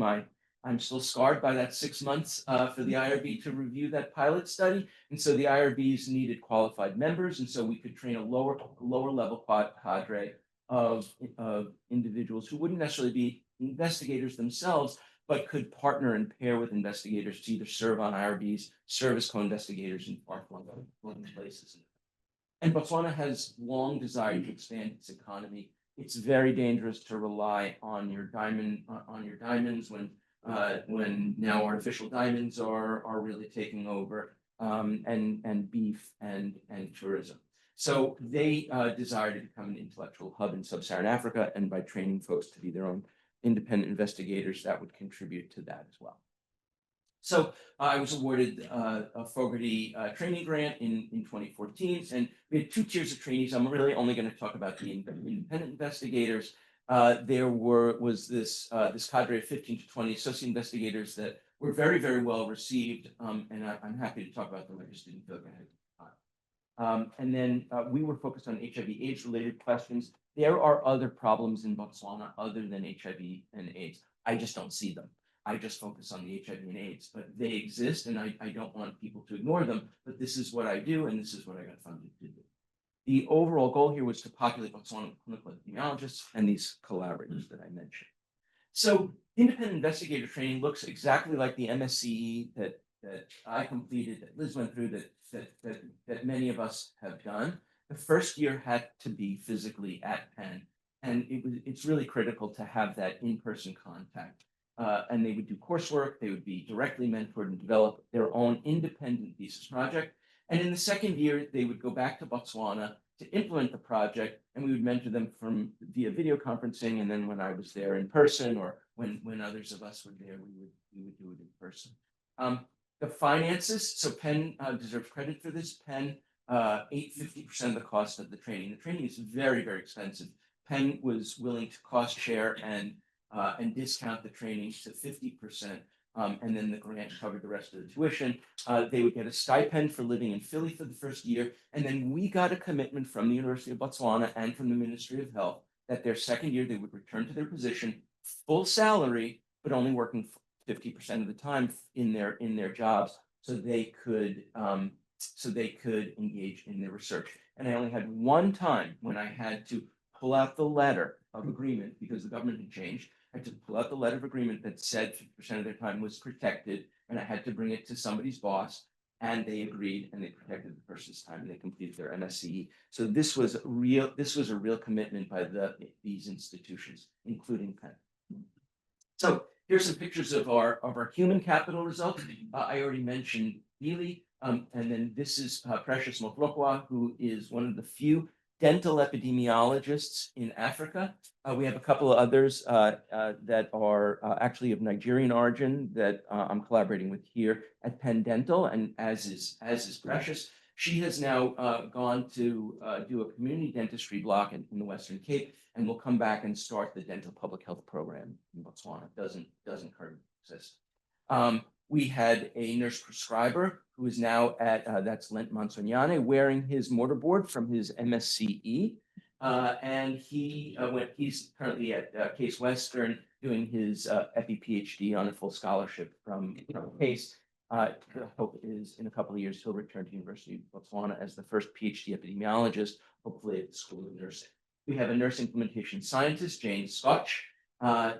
I'm still scarred by that 6 months for the IRB to review that pilot study. And so the IRBs needed qualified members. And so we could train a lower level cadre of individuals who wouldn't necessarily be investigators themselves, but could partner and pair with investigators to either serve on IRBs, serve as co-investigators in far-flung places. And Botswana has long desired to expand its economy. It's very dangerous to rely on your diamonds when now artificial diamonds are really taking over, and beef and tourism. So they desire to become an intellectual hub in sub-Saharan Africa, and by training folks to be their own independent investigators, that would contribute to that as well. So I was awarded a Fogarty training grant in 2014, and we had 2 tiers of trainees. I'm really only going to talk about the independent investigators. There was this cadre of 15 to 20 associate investigators that were very, very well received, and I'm happy to talk about them. I just didn't feel like I had time. And then we were focused on HIV/AIDS related questions. There are other problems in Botswana other than HIV and AIDS. I just don't see them. I just focus on the HIV and AIDS, but they exist, and I don't want people to ignore them, but this is what I do, and this is what I got funded to do. The overall goal here was to populate Botswana with clinical epidemiologists and these collaborators that I mentioned. So independent investigator training looks exactly like the MSCE that I completed, that Liz went through, that many of us have done. The first year had to be physically at Penn, and it's really critical to have that in-person contact. And they would do coursework, they would be directly mentored and develop their own independent thesis project. And in the second year, they would go back to Botswana to implement the project, and we would mentor them via video conferencing. And then when I was there in person, or when others of us were there, we would do it in person. The finances, so Penn deserves credit for this. Penn 50% of the cost of the training. The training is very, very expensive. Penn was willing to cost share and discount the training to 50%, and then the grant covered the rest of the tuition. They would get a stipend for living in Philly for the first year, and then we got a commitment from the University of Botswana and from the Ministry of Health that their second year they would return to their position, full salary, but only working 50% of the time in their jobs, so they could engage in their research. And I only had one time when I had to pull out the letter of agreement because the government had changed. I had to pull out the letter of agreement that said 50% of their time was protected, and I had to bring it to somebody's boss, and they agreed, and they protected the person's time, and they completed their MSCE. So this was a real commitment by these institutions, including Penn. So here's some pictures of our human capital results. I already mentioned Billy, and then this is Precious Motlokwa, who is one of the few dental epidemiologists in Africa. We have a couple of others that are actually of Nigerian origin that I'm collaborating with here at Penn Dental, and as is Precious. She has now gone to do a community dentistry block in the Western Cape, and will come back and start the dental public health program in Botswana. Doesn't currently exist. We had a nurse prescriber who is now at, that's Lent Monsonyane, wearing his mortarboard from his MSCE. And he's currently at Case Western doing his Epi PhD on a full scholarship from Case. The hope is in a couple of years, he'll return to University of Botswana as the first PhD epidemiologist, hopefully at the School of Nursing. We have a nurse implementation scientist, Jane Scotch.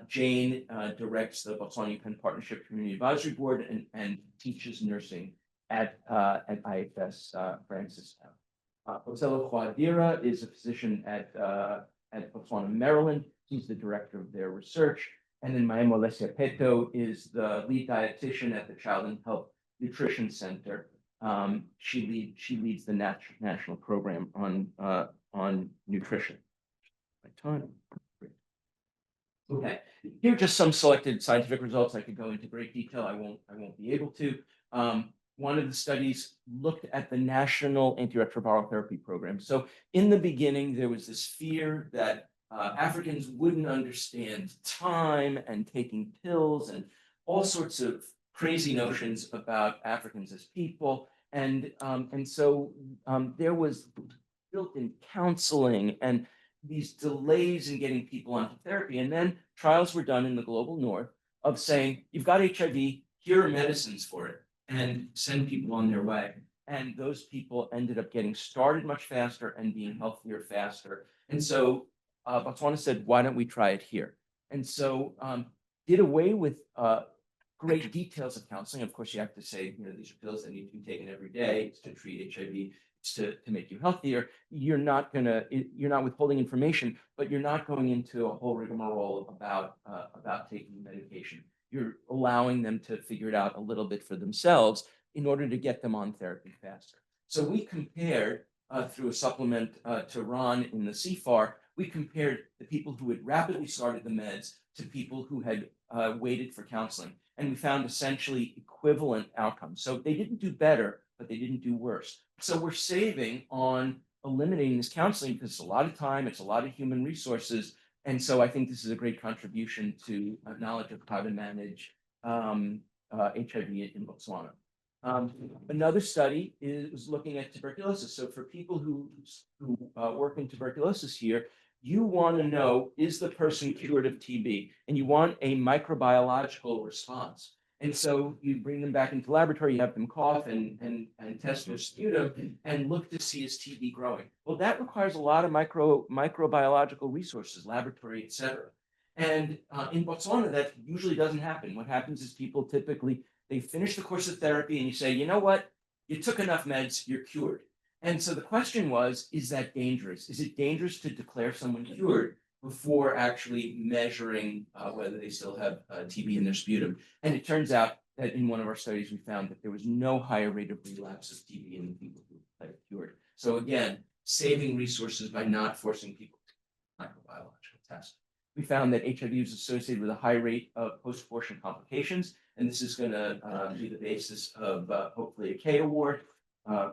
Jane directs the Botswana Penn Partnership Community Advisory Board and teaches nursing at IFS Francistown. Ocello Kwadira is a physician at Botswana, Maryland. He's the director of their research. And then Maemo Lesia-Peto is the lead dietitian at the Child and Health Nutrition Center. She leads the national program on nutrition. My time. Okay, here are just some selected scientific results. I could go into great detail. I won't be able to. One of the studies looked at the National Antiretroviral Therapy Program. So in the beginning, there was this fear that Africans wouldn't understand time and taking pills and all sorts of crazy notions about Africans as people. And so there was built-in counseling and these delays in getting people onto therapy. And then trials were done in the global north of saying, you've got HIV, here are medicines for it, and send people on their way. And those people ended up getting started much faster and being healthier faster. And so Botswana said, why don't we try it here? And so did away with great details of counseling. Of course, you have to say, these are pills that need to be taken every day to treat HIV. To make you healthier. You're not withholding information, but you're not going into a whole rigmarole about taking medication. You're allowing them to figure it out a little bit for themselves in order to get them on therapy faster. So we compared through a supplement to Ron in the CFAR, we compared the people who had rapidly started the meds to people who had waited for counseling. And we found essentially equivalent outcomes. So they didn't do better, but they didn't do worse. So we're saving on eliminating this counseling because it's a lot of time, it's a lot of human resources. And so I think this is a great contribution to knowledge of how to manage HIV in Botswana. Another study is looking at tuberculosis. So for people who work in tuberculosis here, you want to know, is the person cured of TB? And you want a microbiological response. And so you bring them back into the laboratory, you have them cough and test their sputum and look to see is TB growing. Well, that requires a lot of microbiological resources, laboratory, et cetera. And in Botswana, that usually doesn't happen. What happens is people typically, they finish the course of therapy and you say, you know what, you took enough meds, you're cured. And so the question was, is that dangerous? Is it dangerous to declare someone cured before actually measuring whether they still have TB in their sputum? And it turns out that in one of our studies, we found that there was no higher rate of relapse of TB in the people who had it cured. So again, saving resources by not forcing people to microbiological tests. We found that HIV is associated with a high rate of post-abortion complications, and this is going to be the basis of hopefully a K award.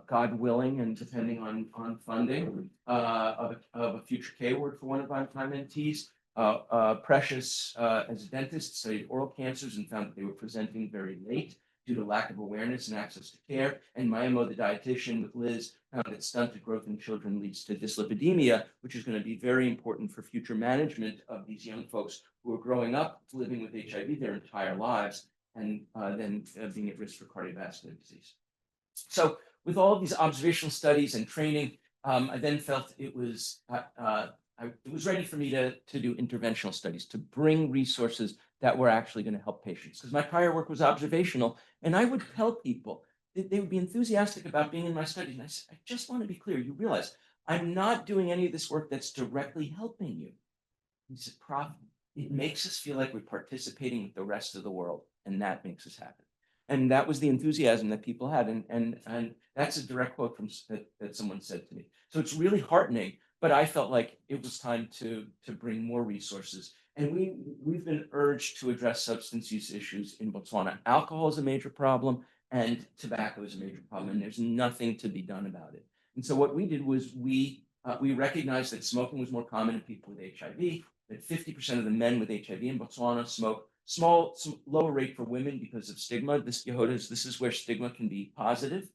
God willing, and depending on funding of a future K award for one of my mentees. Precious, as a dentist, studied oral cancers and found that they were presenting very late due to lack of awareness and access to care. And Mayamo, the dietitian with Liz, found that stunted growth in children leads to dyslipidemia, which is going to be very important for future management of these young folks who are growing up living with HIV their entire lives and then being at risk for cardiovascular disease. So with all of these observational studies and training, I then felt it was ready for me to do interventional studies, to bring resources that were actually going to help patients. Because my prior work was observational, and I would tell people that they would be enthusiastic about being in my studies. And I said, I just want to be clear. You realize I'm not doing any of this work that's directly helping you. He said, Prof, it makes us feel like we're participating with the rest of the world, and that makes us happy. And that was the enthusiasm that people had. And that's a direct quote from that someone said to me. So it's really heartening, but I felt like it was time to bring more resources. And we've been urged to address substance use issues in Botswana. Alcohol is a major problem and tobacco is a major problem, and there's nothing to be done about it. And so what we did was we recognized that smoking was more common in people with HIV, that 50% of the men with HIV in Botswana smoke. Lower rate for women because of stigma. This is where stigma can be positive.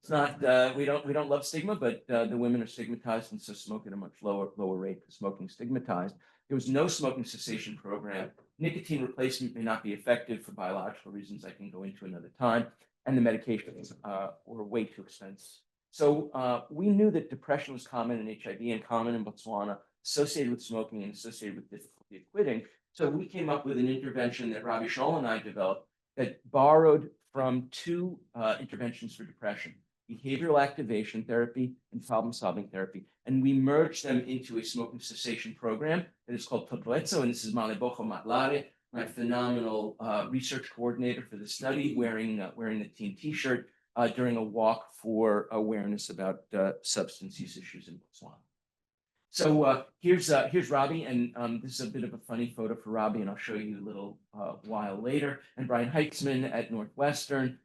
It's not we don't love stigma, but the women are stigmatized, and so smoke at a much lower rate because smoking stigmatized. There was no smoking cessation program. Nicotine replacement may not be effective for biological reasons I can go into another time, and the medications were way too expensive. So we knew that depression was common in HIV and common in Botswana, associated with smoking and associated with difficulty of quitting. So we came up with an intervention that Robbie Scholl and I developed that borrowed from two interventions for depression, behavioral activation therapy and problem-solving therapy. And we merged them into a smoking cessation program that is called Totloetso, and this is Malebojo Matlare, my phenomenal research coordinator for the study, wearing the team t-shirt during a walk for awareness about substance use issues in Botswana. So here's Robbie, and this is a bit of a funny photo for Robbie, and I'll show you a little while later. And Brian Heitzman at Northwestern.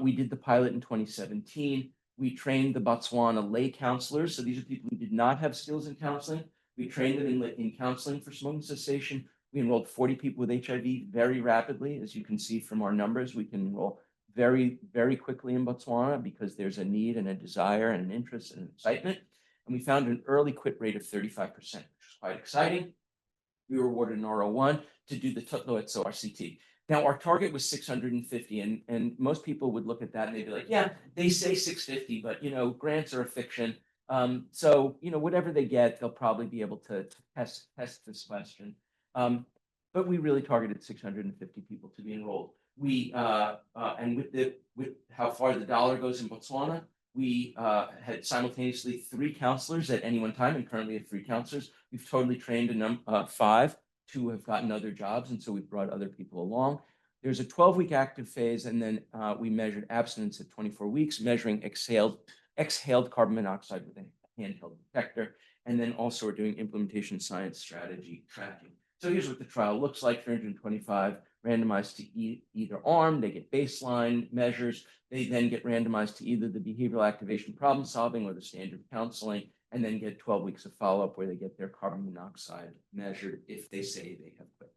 We did the pilot in 2017. We trained the Botswana lay counselors. So these are people who did not have skills in counseling. We trained them in counseling for smoking cessation. We enrolled 40 people with HIV very rapidly. As you can see from our numbers, we can enroll very, very quickly in Botswana because there's a need and a desire and an interest and excitement. And we found an early quit rate of 35%, which was quite exciting. We were awarded an R01 to do the Tutloetso RCT. Now, our target was 650, and most people would look at that and they'd be like, yeah, they say 650, but grants are a fiction. So, whatever they get, they'll probably be able to test this question. But we really targeted 650 people to be enrolled. And with how far the dollar goes in Botswana, we had simultaneously 3 counselors at any one time, and currently have 3 counselors. We've totally trained 5. 2 have gotten other jobs, and so we've brought other people along. There's a 12-week active phase, and then we measured abstinence at 24 weeks, measuring exhaled carbon monoxide with a handheld detector. And then also we're doing implementation science strategy tracking. So here's what the trial looks like: 325 randomized to either arm. They get baseline measures. They then get randomized to either the behavioral activation problem solving or the standard counseling, and then get 12 weeks of follow-up where they get their carbon monoxide measured if they say they have quit.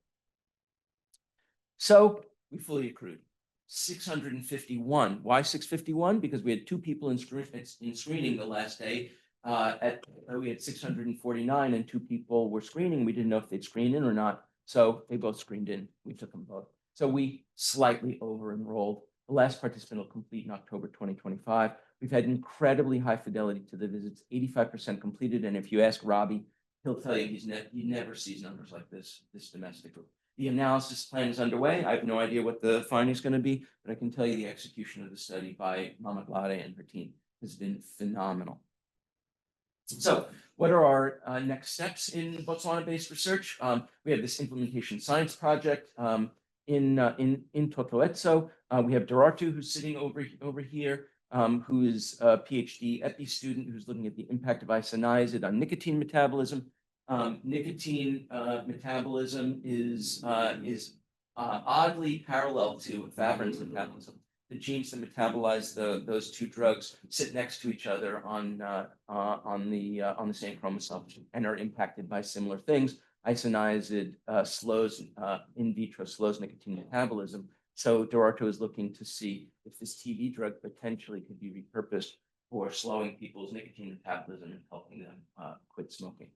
So we fully accrued 651. Why 651? Because we had 2 people in screening the last day. We had 649 and 2 people were screening. We didn't know if they'd screen in or not. So they both screened in. We took them both. So we slightly over-enrolled. The last participant will complete in October 2025. We've had incredibly high fidelity to the visits, 85% completed. And if you ask Robbie, he'll tell you he never sees numbers like this domestically. The analysis plan is underway. I have no idea what the finding is going to be, but I can tell you the execution of the study by Mama Glade and her team has been phenomenal. So what are our next steps in Botswana-based research? We have this implementation science project in Tutloetso. We have Durartu, who's sitting over here, who is a PhD epi student who's looking at the impact of isoniazid on nicotine metabolism. Nicotine metabolism is oddly parallel to efavirenz metabolism. The genes that metabolize those 2 drugs sit next to each other on the same chromosome and are impacted by similar things. Isoniazid in vitro slows nicotine metabolism. So Durartu is looking to see if this TV drug potentially could be repurposed for slowing people's nicotine metabolism and helping them quit smoking.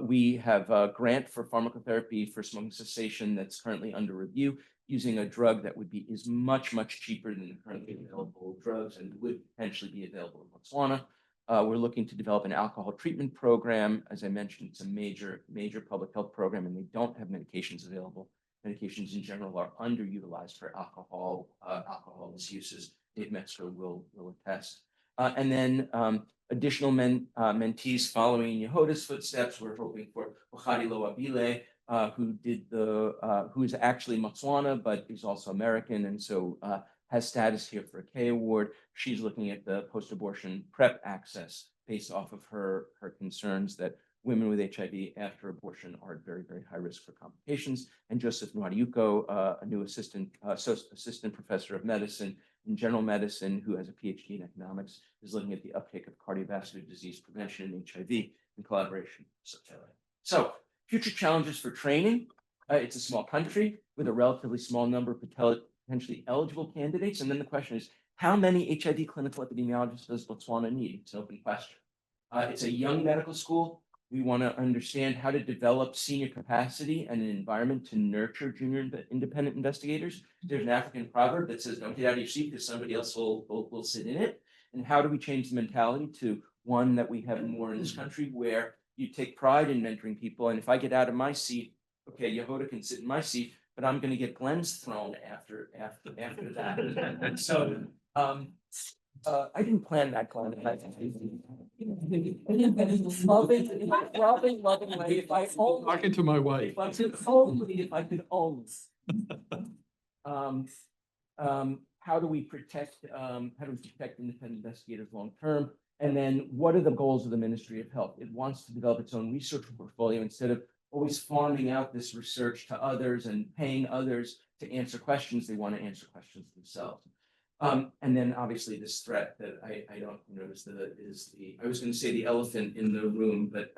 We have a grant for pharmacotherapy for smoking cessation that's currently under review, using a drug that is much, much cheaper than the currently available drugs and would potentially be available in Botswana. We're looking to develop an alcohol treatment program. As I mentioned, it's a major public health program, and they don't have medications available. Medications in general are underutilized for alcohol misuses. Dave Metzger will attest. And then additional mentees following Yehuda's footsteps. We're hoping for Ochadi Loabile, who is actually Botswana, but is also American, and so has status here for a K award. She's looking at the post-abortion PrEP access based off of her concerns that women with HIV after abortion are at very, very high risk for complications. And Joseph Nwadiuko, a new assistant professor of medicine in general medicine, who has a PhD in economics, is looking at the uptake of cardiovascular disease prevention and HIV in collaboration. So future challenges for training. It's a small country with a relatively small number of potentially eligible candidates. And then the question is, how many HIV clinical epidemiologists does Botswana need? It's an open question. It's a young medical school. We want to understand how to develop senior capacity and an environment to nurture junior independent investigators. There's an African proverb that says, don't get out of your seat because somebody else will sit in it. And how do we change the mentality to one that we have more in this country, where you take pride in mentoring people? And if I get out of my seat, okay, Yehuda can sit in my seat, but I'm going to get Glenn's throne after that. So I didn't plan that, Glenn. Loving, if I only. Talking to my wife. If I could only. How do we protect independent investigators long term? And then what are the goals of the Ministry of Health? It wants to develop its own research portfolio instead of always farming out this research to others and paying others to answer questions. They want to answer questions themselves. And then obviously this threat that I don't notice I was going to say the elephant in the room, but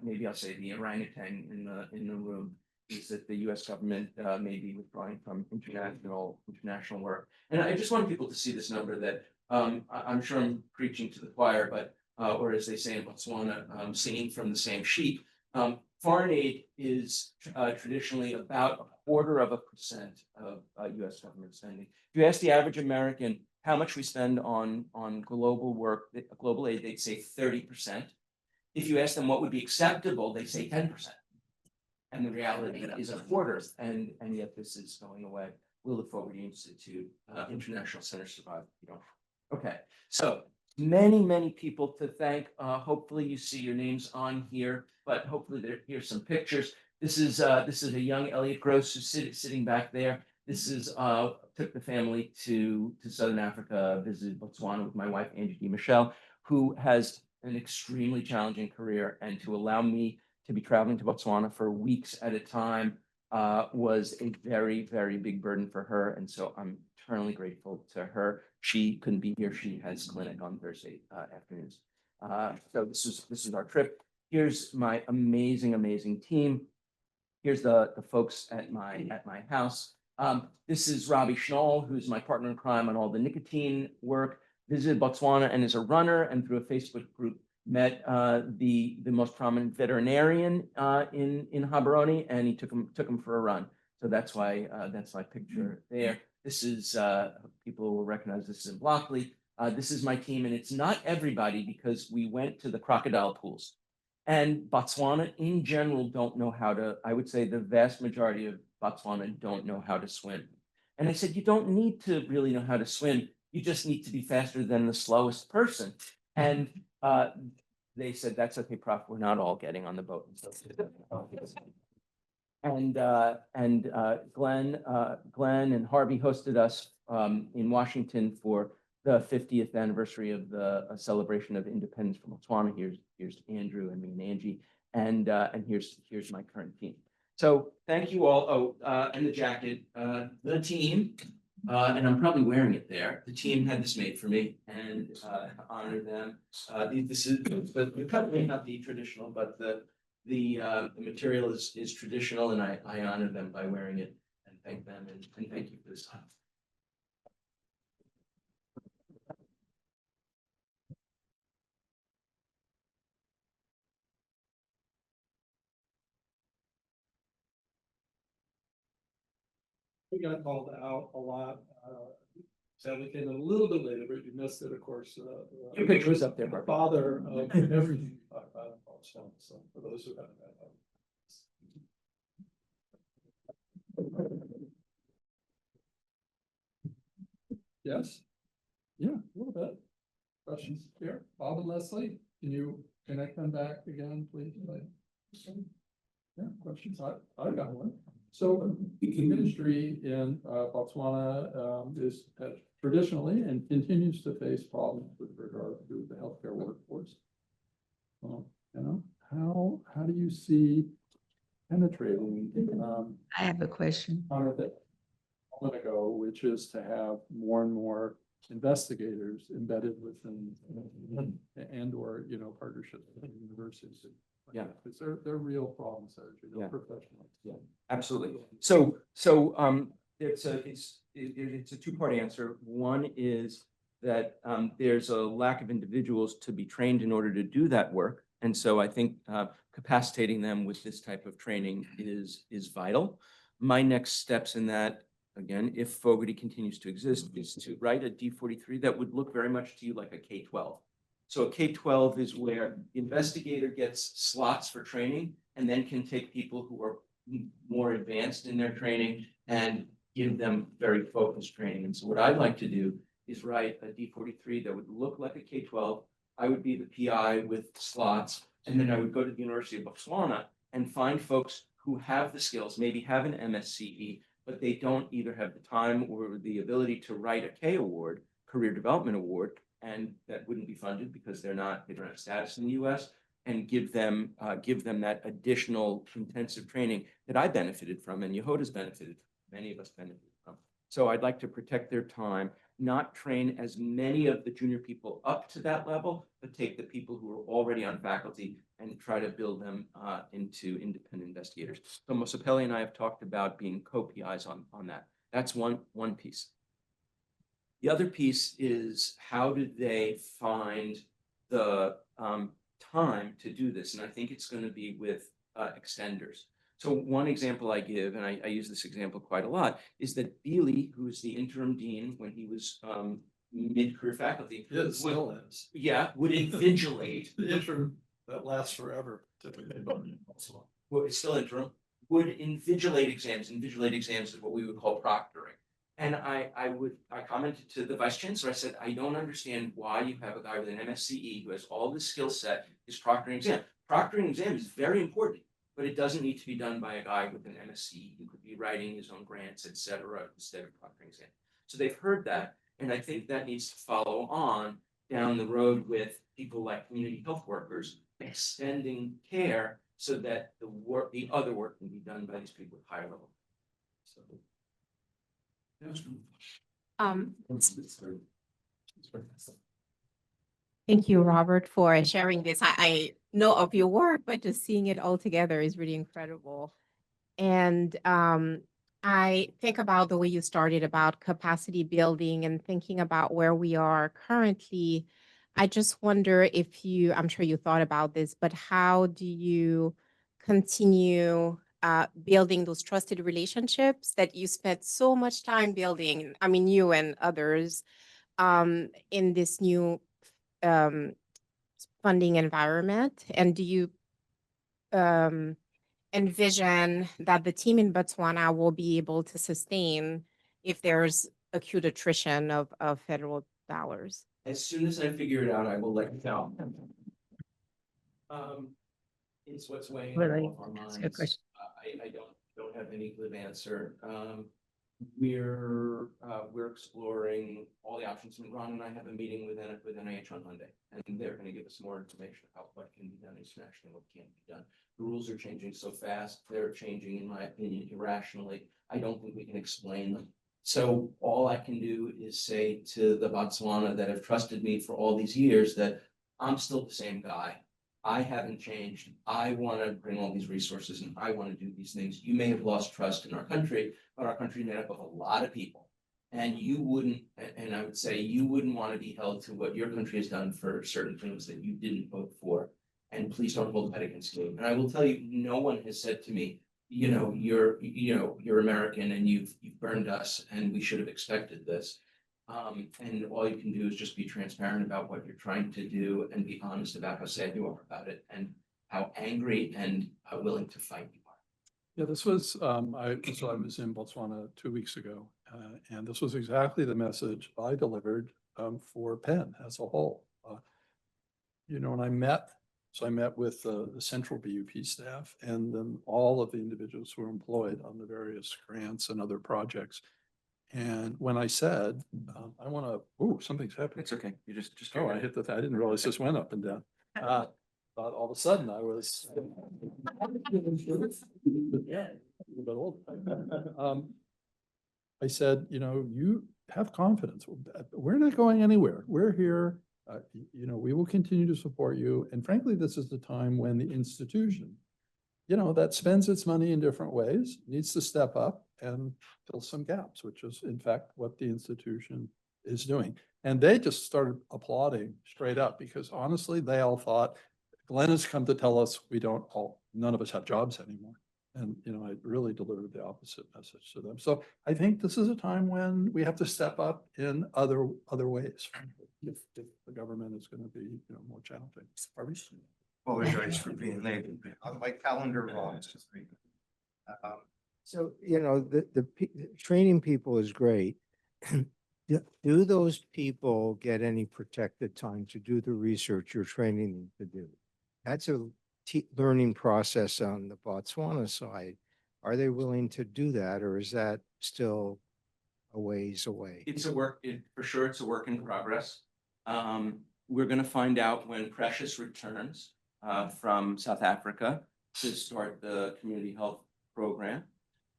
maybe I'll say the orangutan in the room, is that the US government may be withdrawing from international work. And I just want people to see this number that I'm sure I'm preaching to the choir, but or as they say in Botswana, singing from the same sheet. Foreign aid is traditionally about 0.25% of US government spending. If you ask the average American how much we spend on global work, global aid, they'd say 30%. If you ask them what would be acceptable, they say 10%. And the reality is a quarter, and yet this is going away. Will the Fogarty Institute, International Center survive? You don't. Okay, so many people to thank. Hopefully you see your names on here, but hopefully here's some pictures. This is a young Elliot Gross who's sitting back there. This is took the family to Southern Africa, visited Botswana with my wife Angie D. Michelle, who has an extremely challenging career, and to allow me to be traveling to Botswana for weeks at a time was a very big burden for her, and so I'm eternally grateful to her. She couldn't be here. She has clinic on Thursday afternoons. So this is our trip. Here's my amazing team. Here's the folks at my house. This is Robbie Schnall, who's my partner in crime on all the nicotine work. Visited Botswana and is a runner, and through a Facebook group met the most prominent veterinarian in Gaborone, and he took him for a run. So that's why that's my picture there. This is people will recognize this is in Blockley. This is my team, and it's not everybody because we went to the crocodile pools. And Botswana in general don't know how to, I would say the vast majority of Botswana don't know how to swim. And I said, you don't need to really know how to swim. You just need to be faster than the slowest person. And they said, that's okay, Prof, we're not all getting on the boat. And Glenn and Harvey hosted us in Washington for the 50th anniversary of the celebration of independence from Botswana. Here's Andrew and me and Angie, and here's my current team. So thank you all. Oh, and the jacket, the team, and I'm probably wearing it there. The team had this made for me, and honor them. This is, but the cut may not be traditional, but the material is traditional, and I honor them by wearing it and thank them and thank you for this time. We got called out a lot. Sadly came in a little bit later, but you missed it, of course. Your picture was up there, Barbara. Father of everything you talk about in Botswana. So for those who haven't had yes? Yeah, a little bit. Questions here? Bob and Leslie, can you connect them back again, please? Yeah, questions? I've got one. So the ministry in Botswana is traditionally and continues to face problems with regard to the healthcare workforce. How do you see penetrating? I have a question. A moment ago, which is to have more and more investigators embedded within and or partnerships with universities. Yeah, because they're real problems there. Yeah. Professionals. Yeah, absolutely. So it's a two-part answer. One is that there's a lack of individuals to be trained in order to do that work, and so I think capacitating them with this type of training is vital. My next steps in that, again, if Fogarty continues to exist, is to write a D43 that would look very much to you like a K-12. So a K-12 is where the investigator gets slots for training and then can take people who are more advanced in their training and give them very focused training. And so what I'd like to do is write a D43 that would look like a K-12. I would be the PI with slots, and then I would go to the University of Botswana and find folks who have the skills, maybe have an MSCE, but they don't either have the time or the ability to write a K award, career development award, and that wouldn't be funded because they don't have status in the US, and give them that additional intensive training that I benefited from and Yehoda's benefited from, many of us benefited from. So I'd like to protect their time, not train as many of the junior people up to that level, but take the people who are already on faculty and try to build them into independent investigators. So Mosapelli and I have talked about being co-PIs on that. That's one piece. The other piece is how do they find the time to do this? And I think it's going to be with extenders. So one example I give, and I use this example quite a lot, is that Bealey, who was the interim dean when he was mid-career faculty, It still is. would invigilate. The interim that lasts forever, typically. Well, it's still interim, would invigilate exams. Invigilate exams is what we would call proctoring. And I commented to the vice chancellor, I said, I don't understand why you have a guy with an MSCE who has all this skill set is proctoring exam. Proctoring exam is very important, but it doesn't need to be done by a guy with an MSCE who could be writing his own grants, et cetera, instead of proctoring exam. So they've heard that, and I think that needs to follow on down the road with people like community health workers extending care so that the other work can be done by these people with higher level. So. Thank you, Robert, for sharing this. I know of your work, but just seeing it all together is really incredible. And I think about the way you started about capacity building and thinking about where we are currently. I just wonder if I'm sure you thought about this, but how do you continue building those trusted relationships that you spent so much time building? I mean, you and others in this new funding environment. And do you envision that the team in Botswana will be able to sustain if there's acute attrition of federal dollars? As soon as I figure it out, I will let you know. It's what's weighing on all of our That's a good minds. question. I don't have any good answer. We're exploring all the options. And Ron and I have a meeting with NIH on Monday, and they're going to give us more information about what can be done internationally, what can't be done. The rules are changing so fast; they're changing, in my opinion, irrationally. I don't think we can explain them. So all I can do is say to the Botswana that have trusted me for all these years that I'm still the same guy. I haven't changed. I want to bring all these resources and I want to do these things. You may have lost trust in our country, but our country is made up of a lot of people. And you wouldn't, and I would say you wouldn't want to be held to what your country has done for certain things that you didn't vote for. And please don't hold that against me. And I will tell you, no one has said to me, you're American and you've burned us and we should have expected this. And all you can do is just be transparent about what you're trying to do and be honest about how sad you are about it and how angry and willing to fight you are. Yeah, this was, I was in Botswana 2 weeks ago, and this was exactly the message I delivered for Penn as a whole. When I met with the central BUP staff and then all of the individuals who were employed on the various grants and other projects. And when I said, I want to, something's happening. It's okay. You just. Oh, I hit I didn't realize this went up and down. All of a sudden I was. Yeah, a little bit older. I said, you have confidence. We're not going anywhere. We're here. We will continue to support you. And frankly, this is the time when the institution, that spends its money in different ways, needs to step up and fill some gaps, which is in fact what the institution is doing. And they just started applauding straight up because honestly, they all thought, Glenn has come to tell us none of us have jobs anymore. And, I really delivered the opposite message to them. So I think this is a time when we have to step up in other ways, frankly, if the government is going to be, more challenging. Apologize for being late. On my calendar wrong. So, training people is great. Do those people get any protected time to do the research you're training them to do? That's a learning process on the Botswana side. Are they willing to do that, or is that still a ways away? It's for sure it's a work in progress. We're going to find out when Precious returns from South Africa to start the community health program.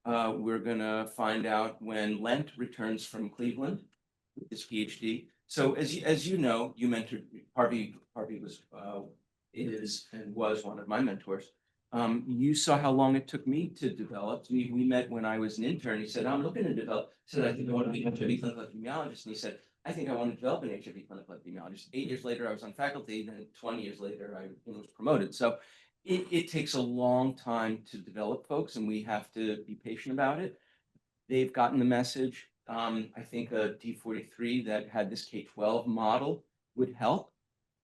We're gonna find out when Lent returns from Cleveland with his PhD. So as you know, you mentored Harvey. Harvey was, is and was one of my mentors. You saw how long it took me to develop. We met when I was an intern. He said, I'm looking to develop. I said, I think I want to be an HIV clinical epidemiologist. And he said, I think I want to develop an HIV clinical epidemiologist. 8 years later, I was on faculty. Then 20 years later, I was promoted. So it takes a long time to develop folks, and we have to be patient about it. They've gotten the message. I think a D43 that had this K-12 model would help.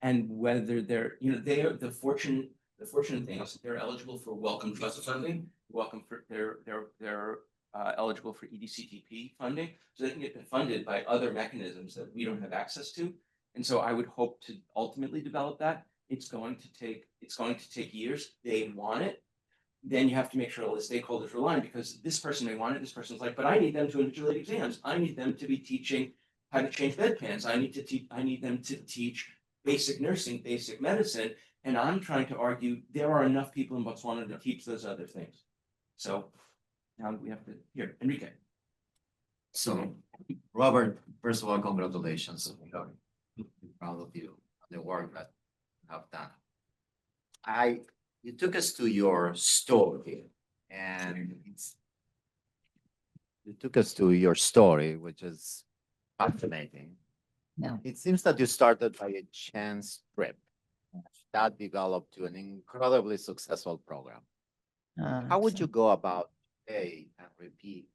And whether they're, they are the fortunate thing is they're eligible for welcome trust funding, they're eligible for EDCTP funding, so they can get funded by other mechanisms that we don't have access to. And so I would hope to ultimately develop that. It's going to take years. They want it. Then you have to make sure all the stakeholders are aligned, because this person may want it, this person's like, but I need them to invigilate exams. I need them to be teaching how to change bedpans. I need them to teach basic nursing, basic medicine. And I'm trying to argue there are enough people in Botswana to teach those other things. So now we have to hear Enrique. So, Robert, first of all, congratulations. We are proud of you, the work that you have done. You took us to your story, and you took us to your story, which is fascinating. Yeah. It seems that you started by a chance trip that developed to an incredibly successful program. How would you go about today and repeat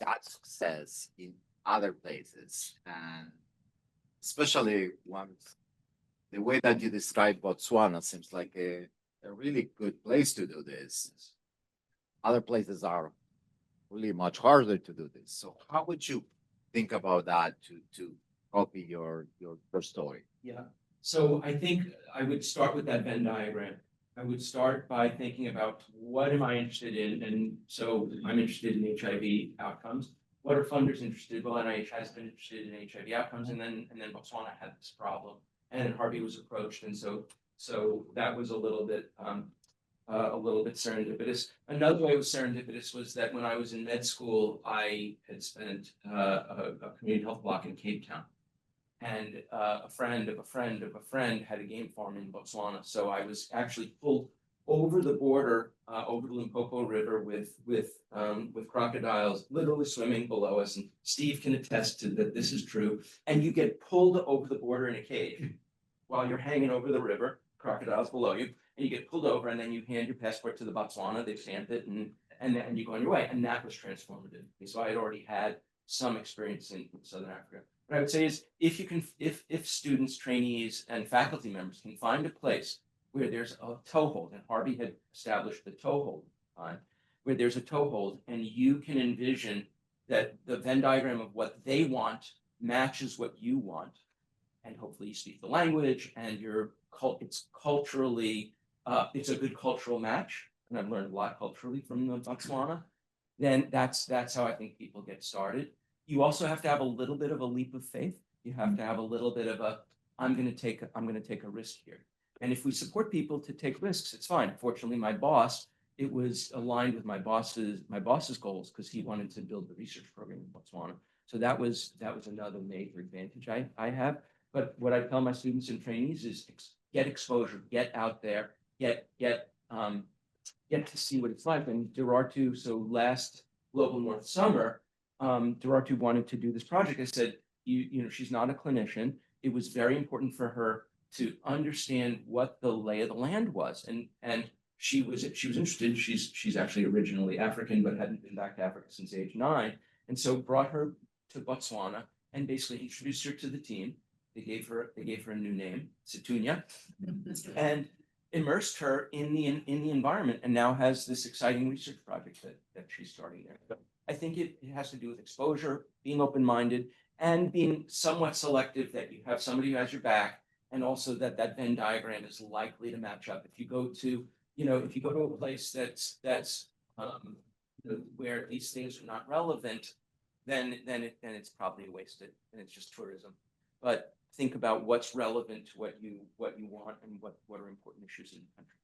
that success in other places? And especially once the way that you describe Botswana seems like a really good place to do this. Other places are really much harder to do this. So how would you think about that to copy your story? Yeah. So I think I would start with that Venn diagram. I would start by thinking about what am I interested in? And so I'm interested in HIV outcomes. What are funders interested? Well, NIH has been interested in HIV outcomes, and then Botswana had this problem, and Harvey was approached, and so that was a little bit serendipitous. Another way it was serendipitous was that when I was in med school, I had spent a community health block in Cape Town. And a friend of a friend of a friend had a game farm in Botswana. So I was actually pulled over the border, over the Limpopo River with crocodiles literally swimming below us. And Steve can attest to that this is true. And you get pulled over the border in a cage while you're hanging over the river, crocodiles below you, and you get pulled over, and then you hand your passport to the Botswana, they stamp it, and then you go on your way. And that was transformative. So I had already had some experience in Southern Africa. What I would say is if students, trainees, and faculty members can find a place where there's a toehold, and Harvey had established the toehold time, where there's a toehold, and you can envision that the Venn diagram of what they want matches what you want, and hopefully you speak the language, and it's culturally, it's a good cultural match, and I've learned a lot culturally from the Botswana, then that's how I think people get started. You also have to have a little bit of a leap of faith. You have to have a little bit of I'm going to take a risk here. And if we support people to take risks, it's fine. Fortunately, my boss, it was aligned with my boss's goals, because he wanted to build the research program in Botswana. So that was another major advantage I have. But what I tell my students and trainees is get exposure, get out there, get to see what it's like. And Durartu, so last Global North Summer, Durartu wanted to do this project. I said, she's not a clinician. It was very important for her to understand what the lay of the land was. And she was interested. She's actually originally African, but hadn't been back to Africa since age 9. And so brought her to Botswana and basically introduced her to the team. They gave her a new name, Situnya, and immersed her in the environment, and now has this exciting research project that she's starting there. So I think it has to do with exposure, being open-minded, and being somewhat selective, that you have somebody who has your back, and also that Venn diagram is likely to match up. If you go to a place that's where these things are not relevant, then it's probably wasted, and it's just tourism. But think about what's relevant to what you want, and what are important issues in the country.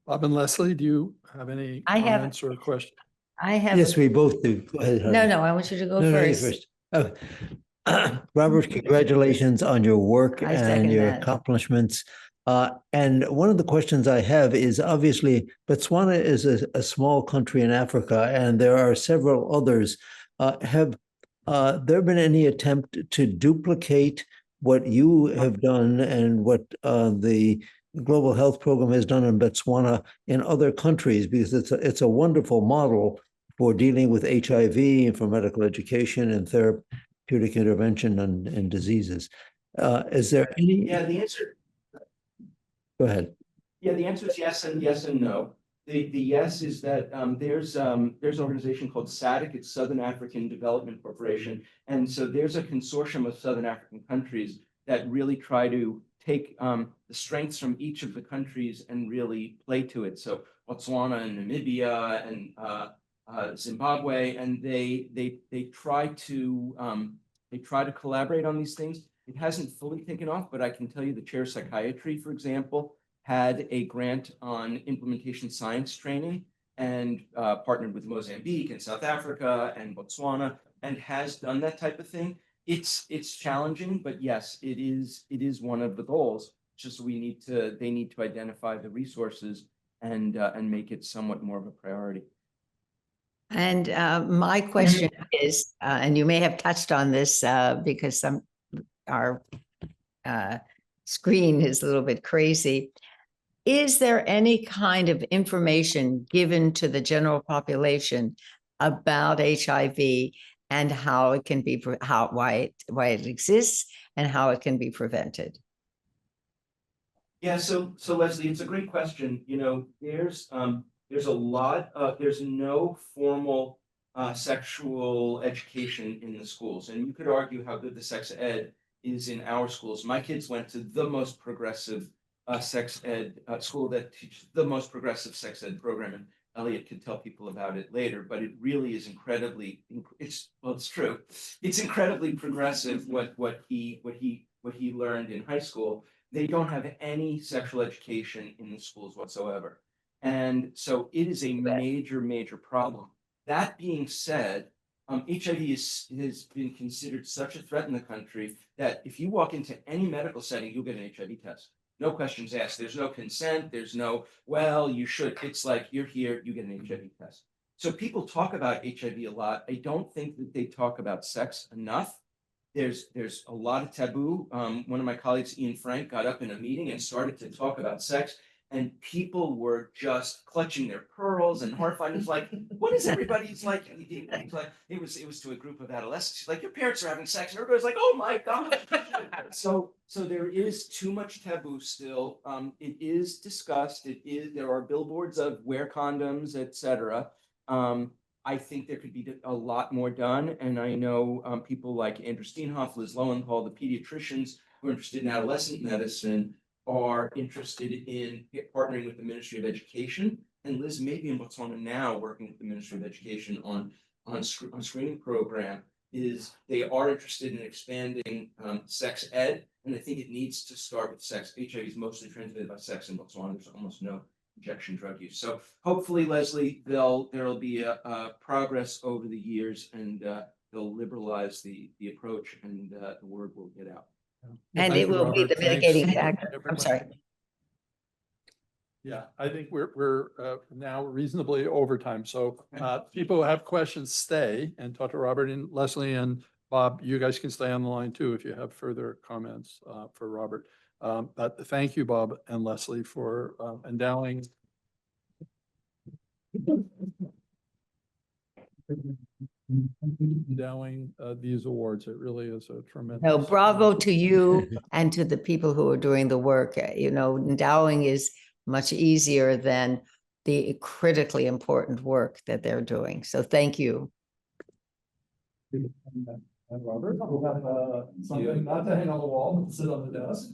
Bob and Leslie, do you have any I have- comments or questions? I have. Yes, we both do. Go ahead. No, Harvey. no, I want you to go No, no, you first. first. Robert, congratulations on your work I and second your that. accomplishments. And one of the questions I have is obviously Botswana is a small country in Africa, and there are several others. Have there been any attempt to duplicate what you have done and what the Global Health Program has done in Botswana in other countries? Because it's a wonderful model for dealing with HIV and for medical education and therapeutic intervention and diseases. Is there any? Yeah, the answer, Go ahead. yeah, the answer is yes and no. The yes is that there's an organization called SADC, it's Southern African Development Corporation. And so there's a consortium of Southern African countries that really try to take the strengths from each of the countries and really play to it. So Botswana and Namibia and Zimbabwe, and they try to collaborate on these things. It hasn't fully taken off, but I can tell you the chair of psychiatry, for example, had a grant on implementation science training and partnered with Mozambique and South Africa and Botswana and has done that type of thing. It's challenging, but yes, it is one of the goals. Just they need to identify the resources and make it somewhat more of a priority. And my question is, and you may have touched on this because our screen is a little bit crazy. Is there any kind of information given to the general population about HIV and how it can be, why it exists and how it can be prevented? Yeah, so Leslie, it's a great question. You know, there's a lot of, there's no formal sexual education in the schools. And you could argue how good the sex ed is in our schools. My kids went to the most progressive sex ed school that teaches the most progressive sex ed program. And Elliot could tell people about it later, but it really is incredibly, it's true. It's incredibly progressive what he learned in high school. They don't have any sexual education in the schools whatsoever. And so it is a major problem. That being said, HIV has been considered such a threat in the country that if you walk into any medical setting, you'll get an HIV test. No questions asked. There's no consent. There's no, well, you should. It's like, you're here, you get an HIV test. So people talk about HIV a lot. I don't think that they talk about sex enough. There's a lot of taboo. One of my colleagues, Ian Frank, got up in a meeting and started to talk about sex, and people were just clutching their pearls and horrified. It's like, what is everybody's like? It was to a group of adolescents. She's like, your parents are having sex, and everybody's like, oh my God. So there is too much taboo still. It is discussed. There are billboards of wear condoms, etc. I think there could be a lot more done. And I know people like Andrew Steenhoff, Liz Lowenthal, the pediatricians who are interested in adolescent medicine are interested in partnering with the Ministry of Education. And Liz may be in Botswana now working with the Ministry of Education on screening program. They are interested in expanding sex ed. And I think it needs to start with sex. HIV is mostly transmitted by sex in Botswana. There's almost no injection drug use. So hopefully, Leslie, there'll be a progress over the years, and they'll liberalize the approach, and the word will get out. And it will be the mitigating factor. I'm sorry. Yeah, I think we're now reasonably over time. So people who have questions, stay and talk to Robert and Leslie and Bob. You guys can stay on the line too if you have further comments for Robert. But thank you, Bob and Leslie, for endowing these awards. It really is a tremendous. No, bravo to you and to the people who are doing the work. You know, endowing is much easier than the critically important work that they're doing. So thank you. And Robert, we'll have something not to hang on the wall, but sit on the desk.